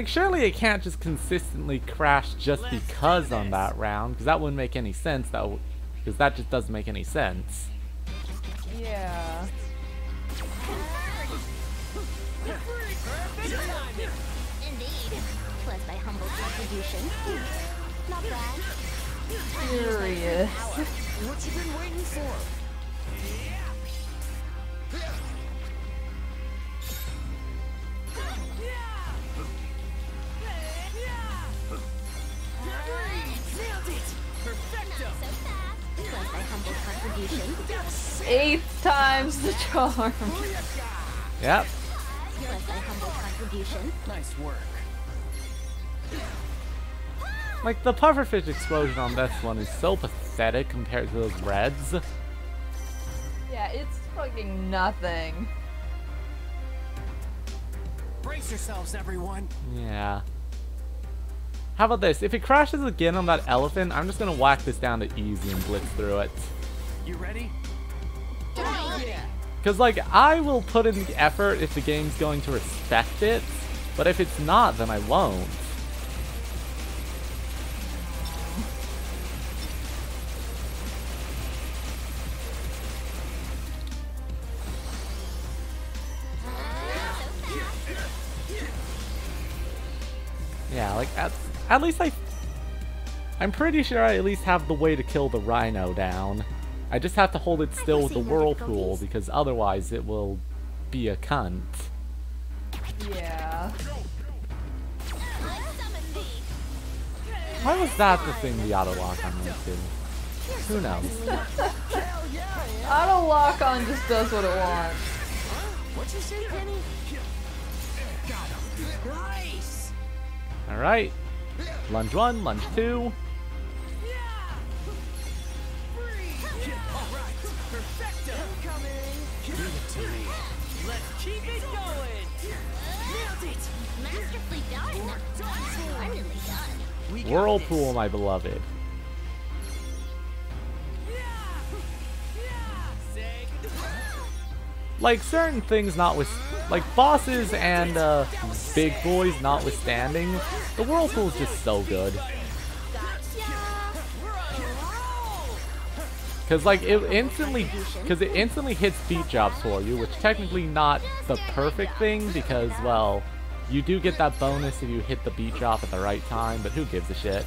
surely it can't just consistently crash just because on that round, because that wouldn't make any sense, because that just doesn't make any sense. Yeah. Indeed. Was thy humble contribution. Not bad. Furious. What you been waiting for? Nailed it! Perfecto! Was thy humble contribution. 8 times the charm. Yep. Was thy humble contribution. Nice work. Like, the pufferfish explosion on this one is so pathetic compared to those reds. Yeah, it's fucking nothing. Brace yourselves, everyone. Yeah. How about this? If it crashes again on that elephant, I'm just gonna whack this down to easy and blitz through it. You ready? Because, like, I will put in the effort if the game's going to respect it, but if it's not, then I won't. Yeah, like at least I'm pretty sure I at least have the way to kill the Rhino down. I just have to hold it still with the Whirlpool because otherwise it will be a cunt. Yeah. Why was that the thing the auto lock on went to? Who knows? Auto lock on just does what it wants. What'd you say, Penny? Nice. Alright. Lunge 1, lunge 2. Alright, perfecto. Give it to me. Let's keep it going. Nailed it. Masterfully done. Splendidly done. We got Whirlpool, this. my beloved. Say goodbye. Like certain things like bosses and big boys notwithstanding, the Whirlpool's just so good. Cause like it instantly hits beat jobs for you, which technically not the perfect thing because well, you do get that bonus if you hit the beat drop at the right time, but who gives a shit?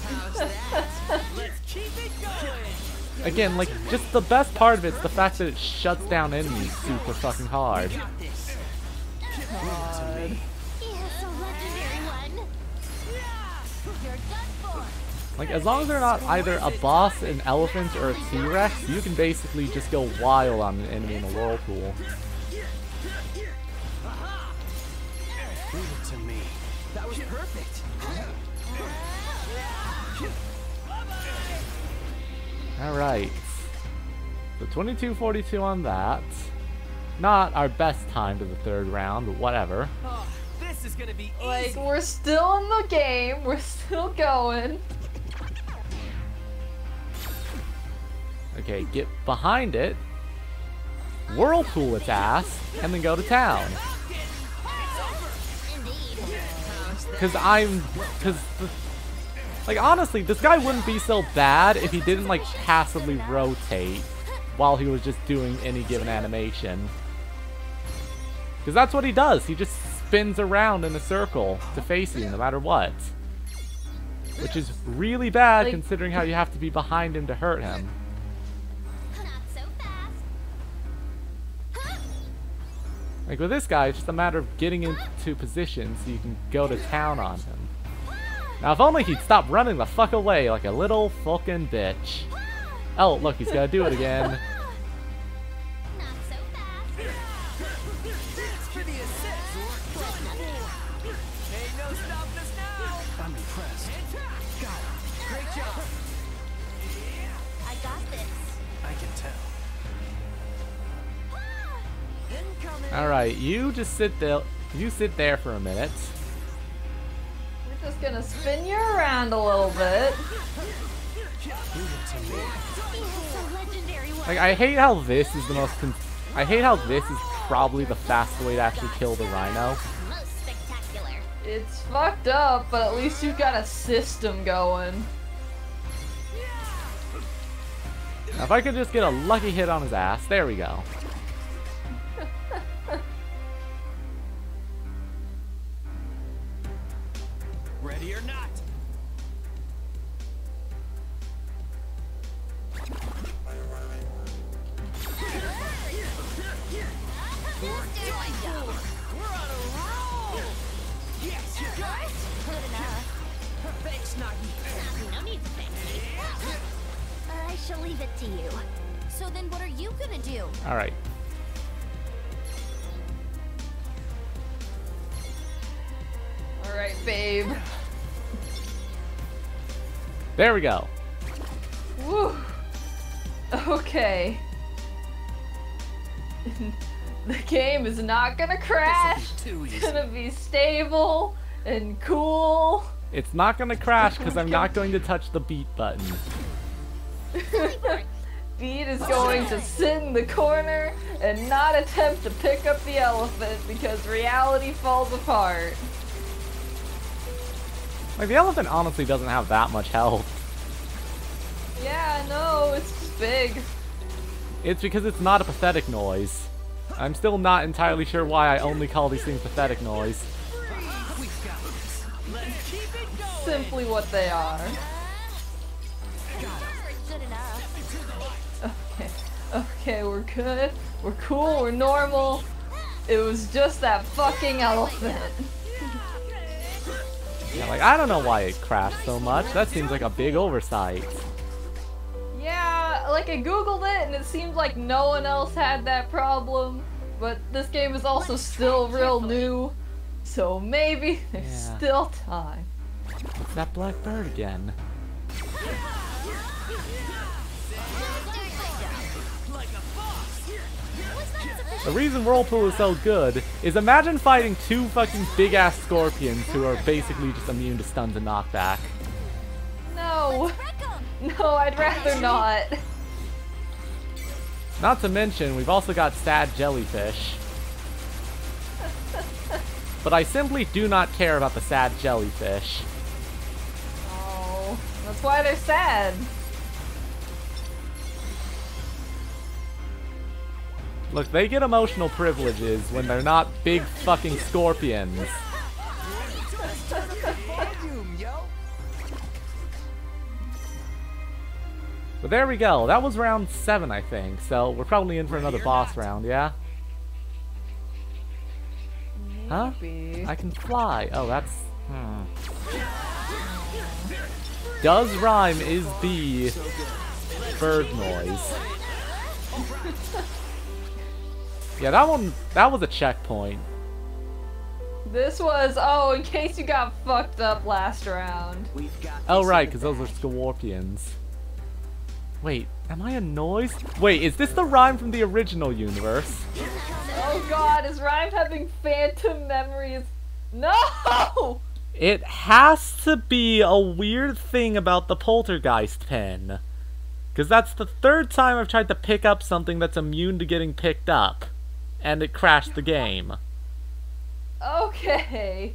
How's that? Let's keep it going. Again, like just the best part of it's the fact that it shuts down enemies super fucking hard. Got this. God. Yes, a legendary one. You're done for. Like as long as they're not either a boss, an elephant, or a T-Rex, you can basically just go wild on an enemy in a Whirlpool. Leave it to me. That was perfect. Alright. So 22:42 on that. Not our best time to the third round, but whatever. Oh, this is gonna be Like, easy. we're still in the game. We're still going. Okay, get behind it. Whirlpool its ass, and then go to town. Like honestly, this guy wouldn't be so bad if he didn't like passively rotate while he was just doing any given animation. Because that's what he does. He just spins around in a circle to face you no matter what. Which is really bad Like- considering how you have to be behind him to hurt him. Not so fast. Like with this guy, it's just a matter of getting into position so you can go to town on him. Now if only he'd stop running the fuck away like a little fucking bitch. Oh, look, he's gotta do it again. Not so fast. Thanks for the assist. Ain't no stopping us now. I'm impressed. Got him. Great job. I got this. I can tell. Incoming. Alright, you just sit there. You sit there for a minute. We're just gonna spin you around a little bit. Leave it to me. Yes, a legendary one. Like I hate how this is the most. I hate how this is probably the fastest way to actually kill the Rhino. Most spectacular. It's fucked up, but at least you've got a system going. Now, if I could just get a lucky hit on his ass, there we go. Ready or not. We're on a roll. Yes, you got it. Good enough. Thanks, Nagi. No need to thank me. I shall leave it to you. So then what are you gonna do? Alright. Alright, babe. There we go. Woo. Okay. The game is not gonna crash. Too It's easy. gonna be stable and cool. It's not gonna crash because I'm not going to touch the beat button. Beat is going to sit in the corner and not attempt to pick up the elephant because reality falls apart. Like, the elephant honestly doesn't have that much health. Yeah, no, it's just big. It's because it's not a pathetic noise. I'm still not entirely sure why I only call these things pathetic noise. We've got this. simply what they are. Good enough. Okay, okay, we're good. We're cool, we're normal. It was just that fucking elephant. Yeah, like, I don't know why it crashed so much. That seems like a big oversight. Yeah, like I googled it and it seemed like no one else had that problem. But this game is also still real new. So maybe there's Yeah. still time. It's that black bird again. The reason Whirlpool is so good is imagine fighting two fucking big-ass scorpions who are basically just immune to stuns and knockback. No. No, I'd rather not. Not to mention, we've also got sad jellyfish. But I simply do not care about the sad jellyfish. Oh, that's why they're sad. Look, they get emotional privileges when they're not big fucking scorpions. Volume, yo. But there we go. That was round 7, I think. So we're probably in for another boss round, yeah? Huh? Maybe. I can fly. Oh, that's... Does rhyme is the bird noise. Yeah, that was a checkpoint. This was, oh, in case you got fucked up last round. We've got Oh, this right, in because the those are bag. scorpions. Wait, am I a noise? Wait, is this the rhyme from the original universe? Oh god, is Rhyme having phantom memories? No! It has to be a weird thing about the poltergeist pen. Because that's the 3rd time I've tried to pick up something that's immune to getting picked up. And it crashed the game. Okay.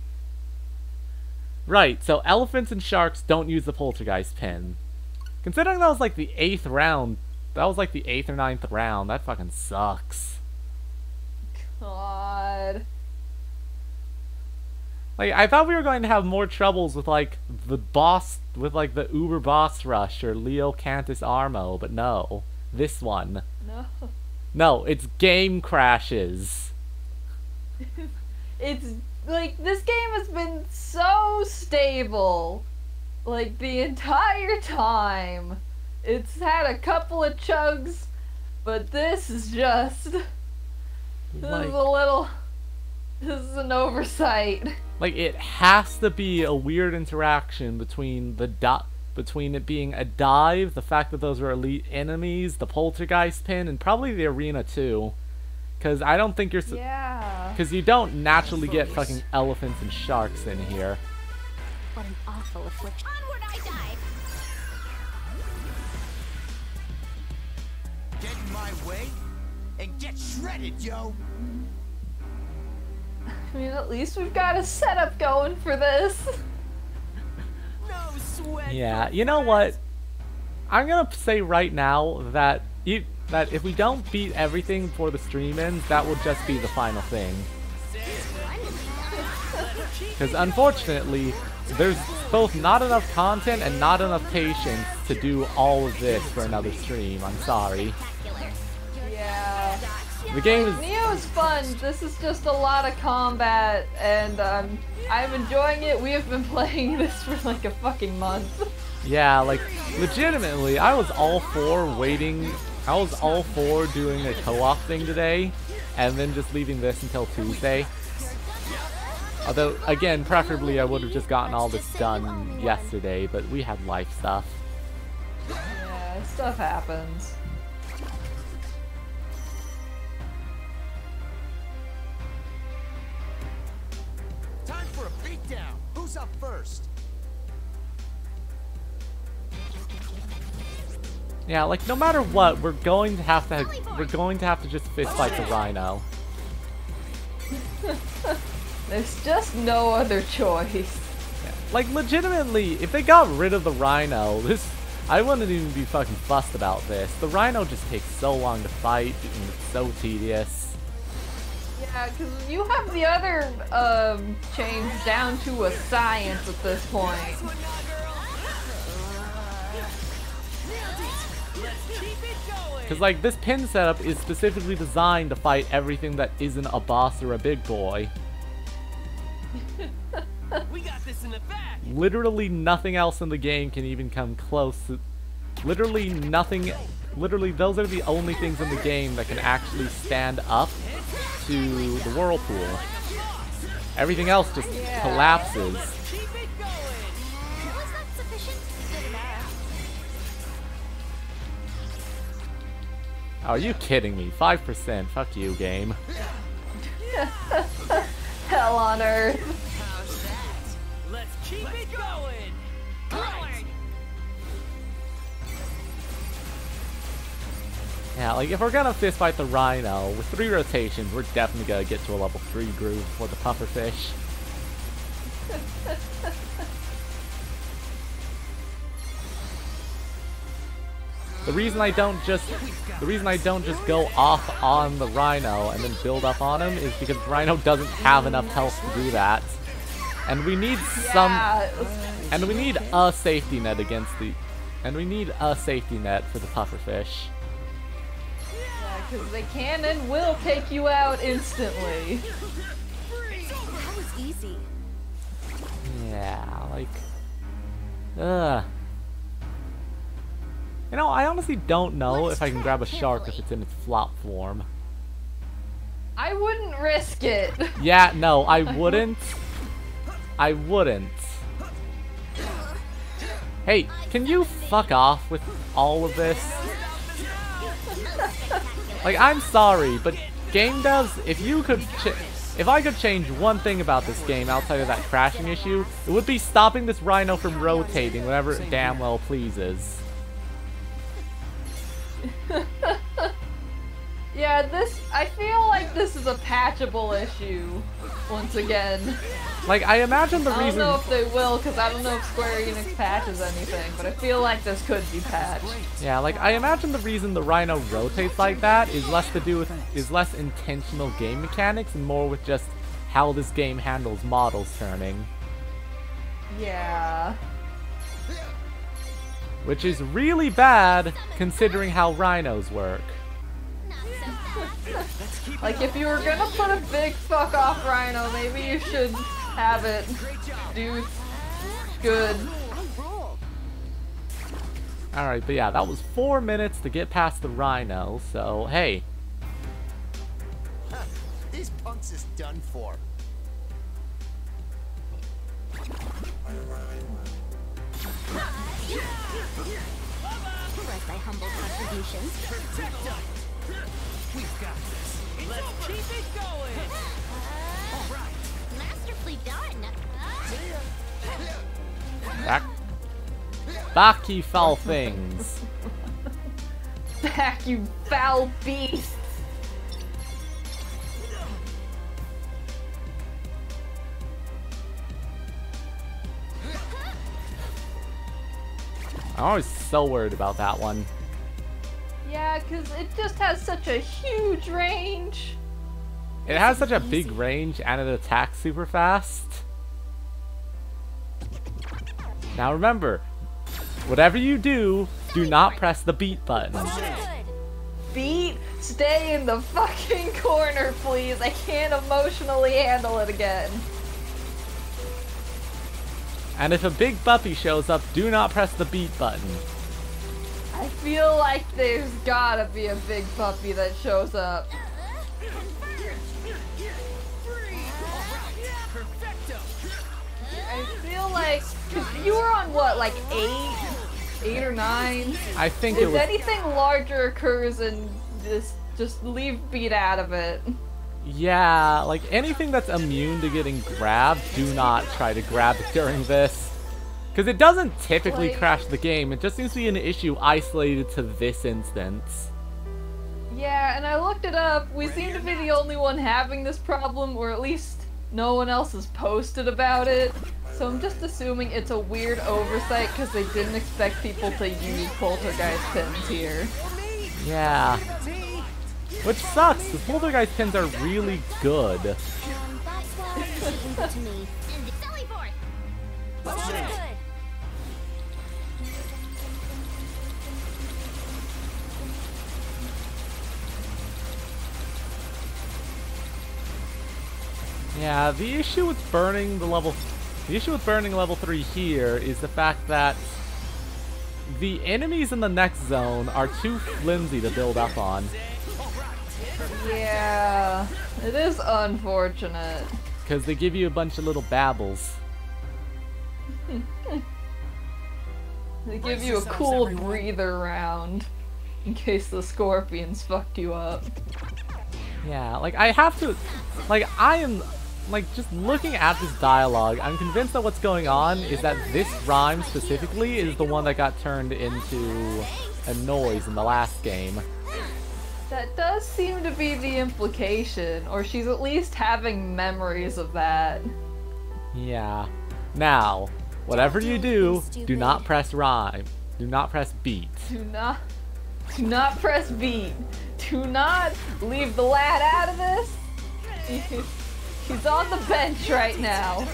Right, so elephants and sharks don't use the poltergeist pin. Considering that was like the 8th round, that was like the 8th or 9th round, that fucking sucks. God. Like, I thought we were going to have more troubles with like the boss, with like the Uber Boss Rush or Leo Cantus Armo, but no. This one. No. No, it's game crashes. It's like this game has been so stable. Like the entire time. It's had a couple of chugs, but this is just this Like, is a little this is an oversight. like it has to be a weird interaction between the between it being a dive, the fact that those are elite enemies, the poltergeist pin, and probably the arena too. Because I don't think you're... Yeah. Because you don't naturally get fucking elephants and sharks in here. What an awful affliction. Onward I dive. Get in my way and get shredded, yo. I mean, at least we've got a setup going for this. No sweat. Yeah, you know what? I'm gonna say right now that that if we don't beat everything before the stream ends, that will just be the final thing. Because unfortunately, there's both not enough content and not enough patience to do all of this for another stream. I'm sorry. Yeah. The game is... Neo's fun. This is just a lot of combat, and I'm enjoying it. We have been playing this for like a fucking month. Yeah, like, legitimately, I was all for waiting... I was all for doing a co-op thing today, and then just leaving this until Tuesday. Although, again, preferably I would have just gotten all this done yesterday, but we had life stuff. Yeah, stuff happens. Time for a beatdown. Who's up first? Yeah, like, no matter what, we're going to have to just fist fight the rhino. There's just no other choice. Like, legitimately, if they got rid of the rhino, I wouldn't even be fucking fussed about this. The rhino just takes so long to fight, and it's so tedious. Yeah, because you have the other chains down to a science at this point. Because, like, this pin setup is specifically designed to fight everything that isn't a boss or a big boy. We got this in the bag. Literally nothing else in the game can even come close to... Literally nothing... Literally, those are the only things in the game that can actually stand up to the whirlpool. Everything else just collapses. Keep it going. Was that sufficient? Good enough. Oh, are you kidding me? 5%. Fuck you, game. Hell on earth. How's that? Let's keep it going. Right. Yeah, like, if we're gonna fistfight the Rhino, with 3 rotations, we're definitely gonna get to a level 3 groove for the pufferfish. The reason I don't just go off on the Rhino and then build up on him is because Rhino doesn't have enough health to do that. And we need and we need a safety net against the... And we need a safety net for the pufferfish. Because they can and will take you out instantly. That was easy. Yeah, like... Ugh. You know, I honestly don't know if I can grab a shark if it's in its flop form. I wouldn't risk it. Yeah, no, I wouldn't. I wouldn't. Hey, can you fuck off with all of this? Like, I'm sorry, but game devs, if I could change one thing about this game outside of that crashing issue, it would be stopping this Rhino from rotating whenever it damn well pleases. Yeah, I feel like this is a patchable issue, once again. Like, I imagine the I don't reason... know if they will, because I don't know if Square Enix patches anything, but I feel like this could be patched. Yeah, like, I imagine the reason the Rhino rotates like that is less intentional game mechanics and more with just how this game handles models turning. Yeah. Which is really bad, considering how Rhinos work. Like, if you were gonna put a big fuck off Rhino, maybe you should have it do good. Alright, but yeah, that was 4 minutes to get past the Rhino, so hey. These punks is done for. Press thy humble contributions. We've got this. Let's keep it going. Masterfully done. Back you foul things. Back, you foul beast! I'm always so worried about that one. Yeah, because it just has such a huge range. It has such a big range and it attacks super fast. Now remember, whatever you do, do not press the beat button. Beat, stay in the fucking corner, please. I can't emotionally handle it again. And if a big puppy shows up, do not press the beat button. I feel like there's gotta be a big puppy that shows up. I feel like, 'cause you were on what, like 8 or 9? I think it If was... anything larger occurs and just leave beat out of it. Yeah, like anything that's immune to getting grabbed, do not try to grab it during this. Because it doesn't typically crash the game, it just seems to be an issue isolated to this instance. Yeah, and I looked it up. We seem to be the only one having this problem, or at least no one else has posted about it. So I'm just assuming it's a weird oversight because they didn't expect people to use poltergeist pins here. Yeah. Which sucks, because Poltergeist pins are really good. That's why you leave it to me. And it's Sally Forth. So good. Yeah, the issue with burning level 3 here is the fact that the enemies in the next zone are too flimsy to build up on. Yeah, it is unfortunate. Because they give you a bunch of little babbles. They give you a cool breather round in case the scorpions fucked you up. Yeah, like I have to, like I am, like just looking at this dialogue, I'm convinced that what's going on is that this rhyme specifically is the one that got turned into a noise in the last game. That does seem to be the implication, or she's at least having memories of that. Yeah. Now, whatever you do, do not press rhyme. Do not press beat. Do not press beat. Do not leave the lad out of this. He's on the bench right now.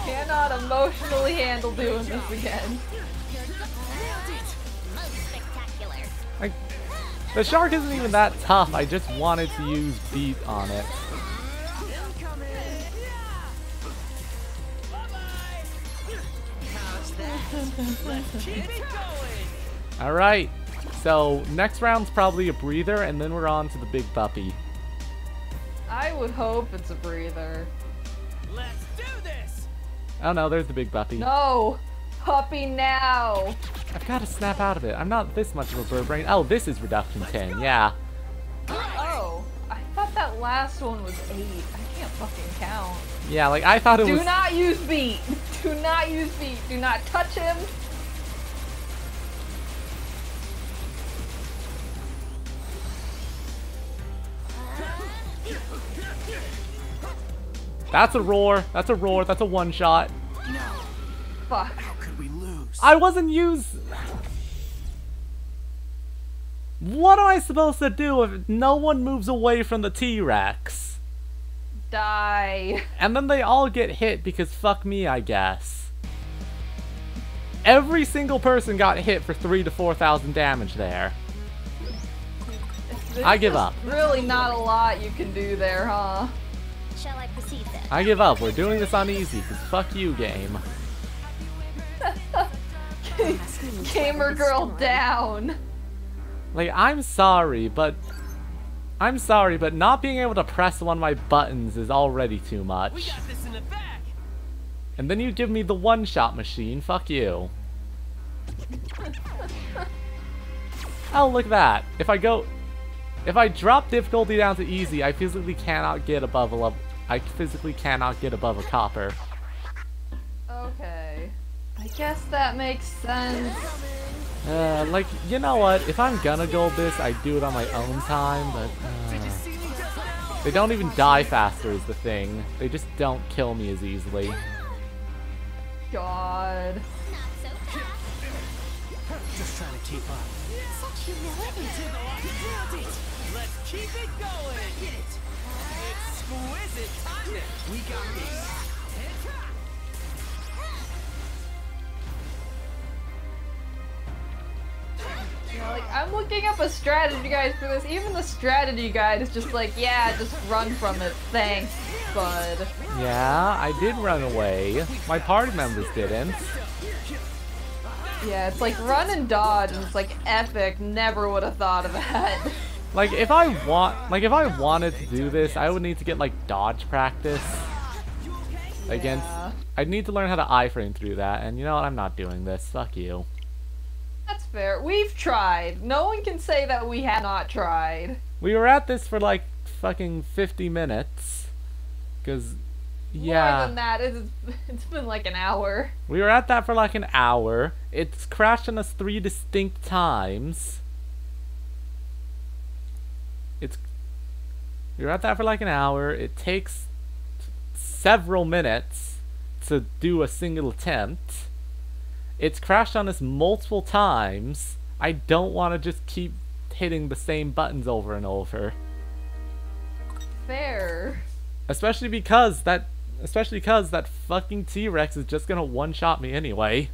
Cannot emotionally handle doing this again. Most spectacular. Like, the shark isn't even that tough. I just wanted to use beat on it. Alright, so next round's probably a breather, and then we're on to the big puppy. I would hope it's a breather. Let's do this. Oh no, there's the big puppy. No! Puppy now! I've got to snap out of it. I'm not this much of a bird brain. Oh, this is reduction 10, yeah. Oh, I thought that last one was 8. I can't fucking count. Yeah, like I thought it was... Do not use beat! Do not use beat! Do not touch him! That's a roar. That's a roar. That's a one shot. Fuck. Could we lose? I wasn't What am I supposed to do if no one moves away from the T-Rex? Die. And then they all get hit because fuck me, I guess. Every single person got hit for 3,000 to 4,000 damage there. I give up. Really not a lot you can do there, huh? Shall I proceed then? I give up. We're doing this on easy because fuck you, game. Gamer girl down. Like, I'm sorry, but not being able to press one of my buttons is already too We much. got this in the bag. And then you give me the one-shot machine. Fuck you. Oh, look at that. If I drop difficulty down to easy, I physically cannot get above a level. I physically cannot get above a copper. Okay. I guess that makes sense. Like, you know what? If I'm gonna go this, I do it on my own time, but they don't even die faster is the thing. They just don't kill me as easily. God. Not so fast. Just trying to keep up. Such humility. Let's keep it going. Exquisite timing. We got this. You know, like, I'm looking up a strategy guide for this. Even the strategy guide is just like, yeah, just run from it. Thanks, bud. Yeah, I did run away. My party members didn't. Yeah, it's like run and dodge, and it's like epic. Never would have thought of that. Like, if I wanted to do this, I would need to get, like, dodge practice against... Yeah. I'd need to learn how to iframe through that, and you know what? I'm not doing this. Fuck you. That's fair. We've tried. No one can say that we have not tried. We were at this for, like, fucking 50 minutes. Because, yeah... More than that, it's been like an hour. We were at that for, like, an hour. It's crashed on us 3 distinct times. We were at that for like an hour. It takes several minutes to do a single attempt. It's crashed on us multiple times. I don't want to just keep hitting the same buttons over and over. Fair. Especially because that fucking T-Rex is just gonna one-shot me anyway.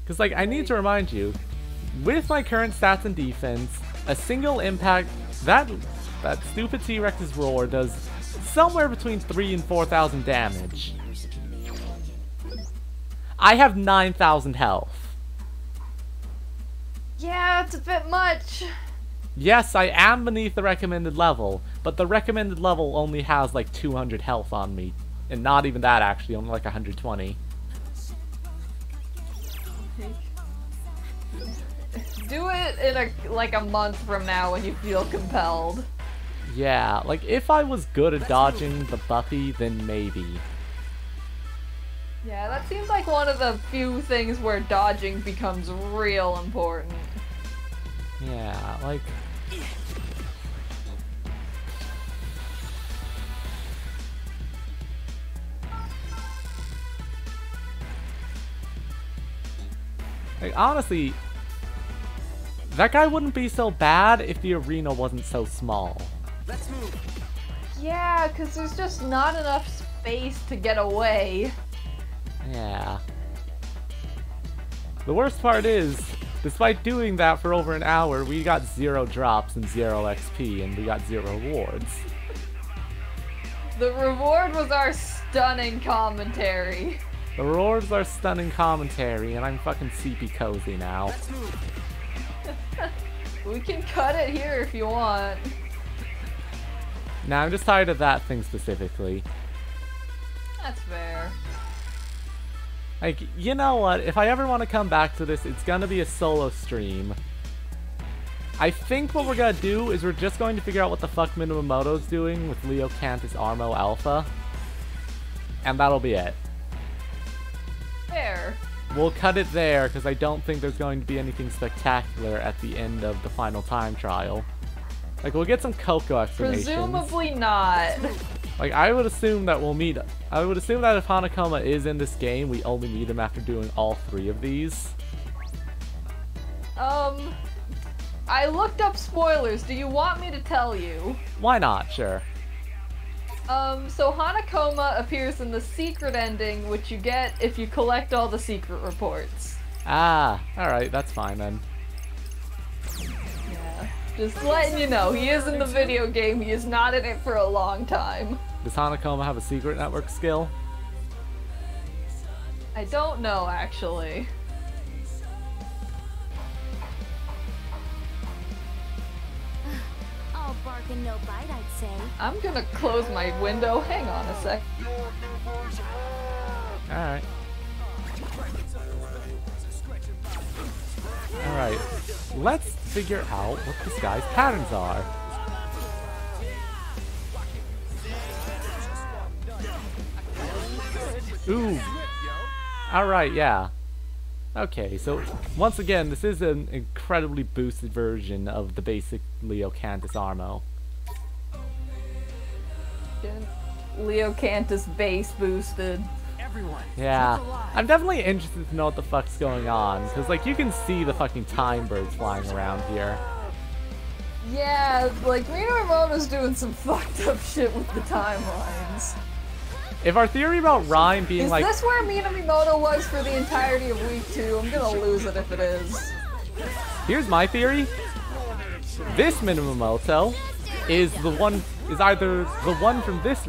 Cause like, I need to remind you, with my current stats and defense, a single impact, that stupid T-Rex's roar does somewhere between 3,000 and 4,000 damage. I have 9,000 health. Yeah, it's a bit much. Yes, I am beneath the recommended level, but the recommended level only has like 200 health on me. And not even that actually, only like 120. Do it in a month from now when you feel compelled. Yeah, like if I was good at dodging the Buffy, then maybe. Yeah, that seems like one of the few things where dodging becomes real important. Yeah, like... Like, honestly, that guy wouldn't be so bad if the arena wasn't so small. Let's move. Yeah, because there's just not enough space to get away. Yeah. The worst part is, despite doing that for over an hour, we got 0 drops and 0 XP, and we got 0 rewards. The reward was our stunning commentary. The rewards are stunning commentary, and I'm fucking CP cozy now. Let's move. We can cut it here if you want. Nah, I'm just tired of that thing specifically. That's fair. Like, you know what? If I ever want to come back to this, it's gonna be a solo stream. I think what we're gonna do is we're just going to figure out what the fuck Minamoto's doing with Leo Cantus Armo Alpha. And that'll be it. Fair. We'll cut it there, because I don't think there's going to be anything spectacular at the end of the final time trial. Like, we'll get some Coco explanations. Presumably not. Like, I would assume that we'll meet... I would assume that if Hanakoma is in this game, we only meet him after doing all 3 of these. I looked up spoilers. Do you want me to tell you? Why not? Sure. So Hanakoma appears in the secret ending, which you get if you collect all the secret reports. Ah, alright, that's fine then. Yeah. Just letting you know, he is in the video game, he is not in it for a long time. Does Hanakoma have a secret network skill? I don't know, actually. All bark and no bite, I'd say. I'm gonna close my window. Hang on a sec. Alright. Alright. Let's figure out what this guy's patterns are. Ooh. Alright, yeah. Okay, so once again, this is an incredibly boosted version of the basic Leo Cantus Armo. Leo Cantus base boosted. Everyone. Yeah, I'm definitely interested to know what the fuck's going on, because like you can see the fucking time birds flying around here. Yeah, like Minamoto's doing some fucked up shit with the timelines. If our theory about Rhyme being Is like... this where Minamoto was for the entirety of week 2? I'm gonna lose it if it is. Here's my theory. This Minamoto is the one, is either the one from this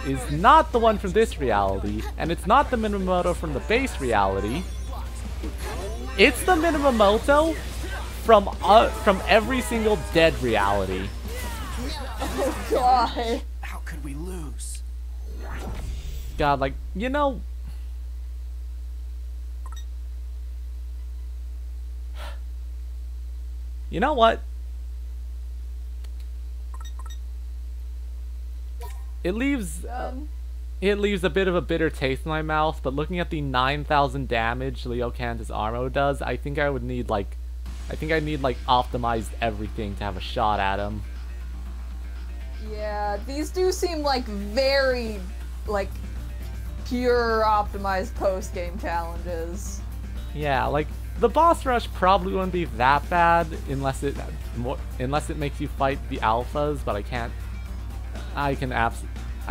is not the one from this reality, and it's not the Minamoto from the base reality. It's the Minamoto from every single dead reality. Oh god. How could we lose? God, like, you know... You know what? It leaves a bit of a bitter taste in my mouth, but looking at the 9,000 damage Leo Cantus Armo does, I think I need optimized everything to have a shot at him. Yeah, these do seem like very, like, pure optimized post-game challenges. Yeah, like, the boss rush probably wouldn't be that bad unless it makes you fight the alphas, but I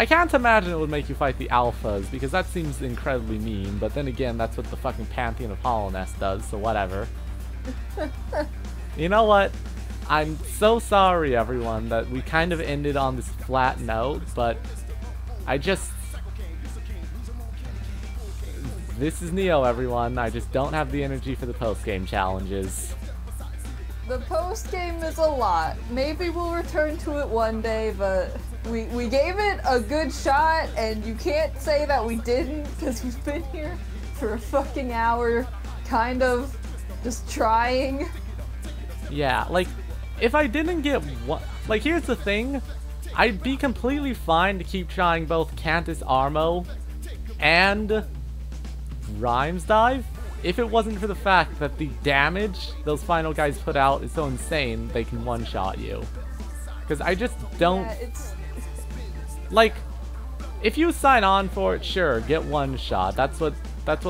can't imagine it would make you fight the alphas, because that seems incredibly mean, but then again, that's what the fucking Pantheon of Hollowness does, so whatever. You know what? I'm so sorry, everyone, that we kind of ended on this flat note, but this is Neo, everyone. I just don't have the energy for the post-game challenges. The post-game is a lot. Maybe we'll return to it one day, but we gave it a good shot, and you can't say that we didn't, because we've been here for a fucking hour, kind of just trying. Yeah, like, if I didn't get one... Like, here's the thing. I'd be completely fine to keep trying both Cantus Armo and Rhymes Dive if it wasn't for the fact that the damage those final guys put out is so insane they can one-shot you. Because I just don't... Yeah, it's... Like, if you sign on for it, sure, get one shot. That's what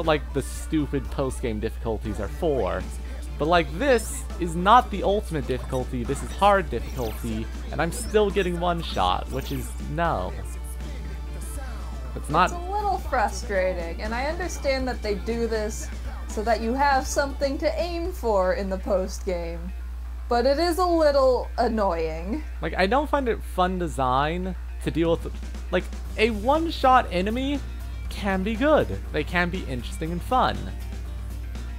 like the stupid post-game difficulties are for. But like, this is not the ultimate difficulty, this is hard difficulty, and I'm still getting one shot, which is no. It's not... It's a little frustrating, and I understand that they do this so that you have something to aim for in the post-game. But it is a little annoying. Like, I don't find it fun design to deal with... Like, a one-shot enemy can be good. They can be interesting and fun.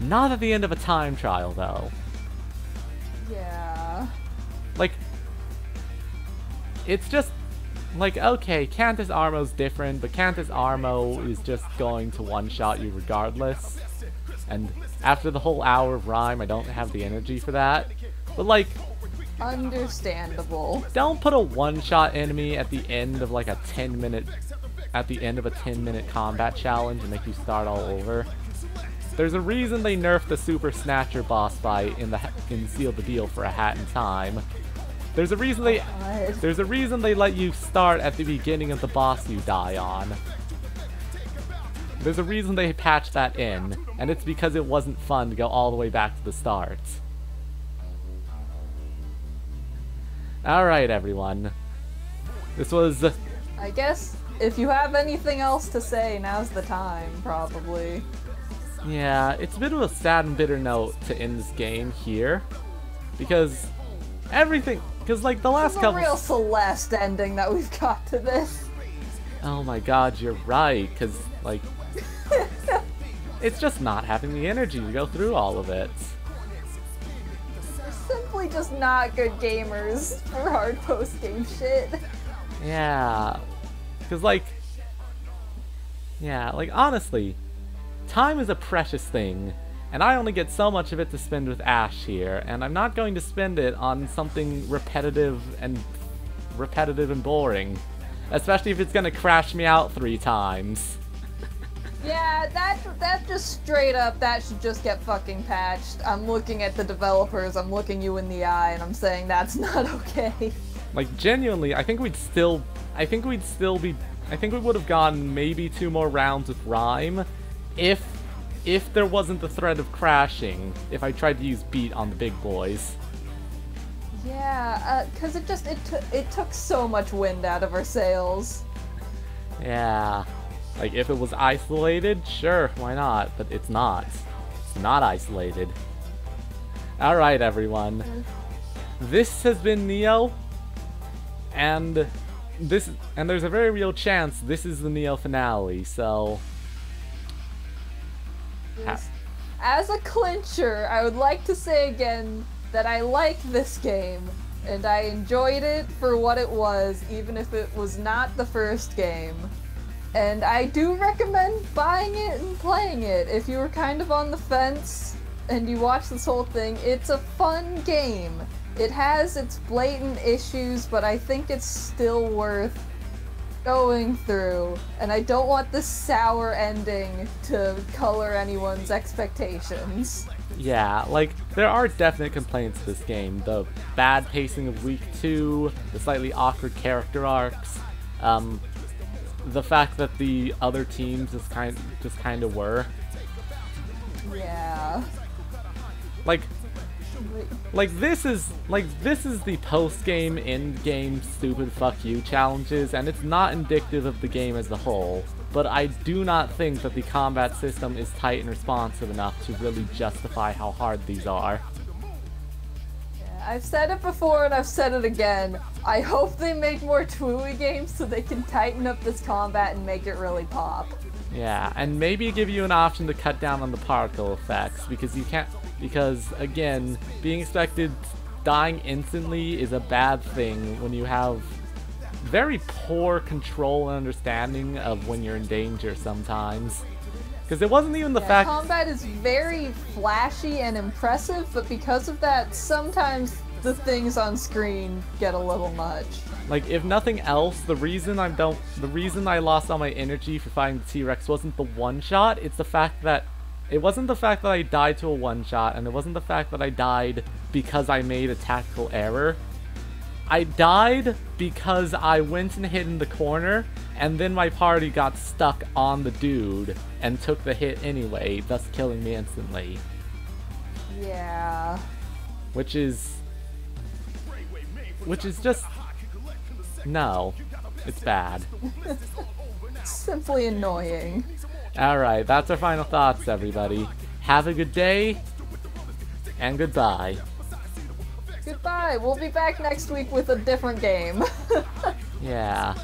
Not at the end of a time trial, though. Yeah. Like, it's just... Like, okay, Cantus Armo's different, but Cantus Armo is just going to one-shot you regardless. And after the whole hour of Rhyme, I don't have the energy for that. But like... Understandable. Don't put a one-shot enemy at the end of like a 10-minute... At the end of a 10-minute combat challenge and make you start all over. There's a reason they nerfed the Super Snatcher boss fight in Seal the Deal for a Hat in Time. There's a reason they let you start at the beginning of the boss you die on. There's a reason they patched that in, and it's because it wasn't fun to go all the way back to the start. Alright, everyone. This was... I guess if you have anything else to say, now's the time, probably. Yeah, it's a bit of a sad and bitter note to end this game here. Because everything... Because, like, the last couple... It's a real Celeste ending that we've got to this. Oh my god, you're right, because, like... it's just not having the energy to go through all of it. We're simply just not good gamers for hard post-game shit. Yeah. Because, like... Yeah, like, honestly, time is a precious thing. And I only get so much of it to spend with Ash here, and I'm not going to spend it on something repetitive and boring. Especially if it's gonna crash me out 3 times. Yeah, that just straight up, that should just get fucking patched. I'm looking at the developers, I'm looking you in the eye, and I'm saying that's not okay. Like, genuinely, I think we would have gone maybe 2 more rounds with Rhyme if there wasn't the threat of crashing, if I tried to use Beat on the big boys. Yeah, cause it took so much wind out of our sails. Yeah. Like, if it was isolated, sure, why not? But it's not. It's not isolated. Alright, everyone. This has been Neo, and there's a very real chance this is the Neo finale, so... As a clincher, I would like to say again that I like this game, and I enjoyed it for what it was, even if it was not the first game. And I do recommend buying it and playing it. If you were kind of on the fence and you watch this whole thing, it's a fun game. It has its blatant issues, but I think it's still worth going through, and I don't want this sour ending to color anyone's expectations. Yeah, like, there are definite complaints to this game. The bad pacing of Week 2, the slightly awkward character arcs, the fact that the other teams just kind of were. Yeah. Like this is the post-game, in-game stupid fuck you challenges, and it's not indicative of the game as a whole. But I do not think that the combat system is tight and responsive enough to really justify how hard these are. I've said it before and I've said it again. I hope they make more Twooey games so they can tighten up this combat and make it really pop. Yeah, and maybe give you an option to cut down on the particle effects, because you can't, because again, being expected dying instantly is a bad thing when you have very poor control and understanding of when you're in danger sometimes. Because it wasn't even the fact... Combat is very flashy and impressive, but because of that, sometimes the things on screen get a little much. Like, if nothing else, the reason I lost all my energy for fighting the T-Rex wasn't the one-shot, it's the fact that... It wasn't the fact that I died to a one-shot, and it wasn't the fact that I died because I made a tactical error. I died because I went and hid in the corner, and then my party got stuck on the dude and took the hit anyway, thus killing me instantly. Yeah. Which is just... No. It's bad. Simply annoying. Alright, that's our final thoughts, everybody. Have a good day, and goodbye. Goodbye. We'll be back next week with a different game. Yeah.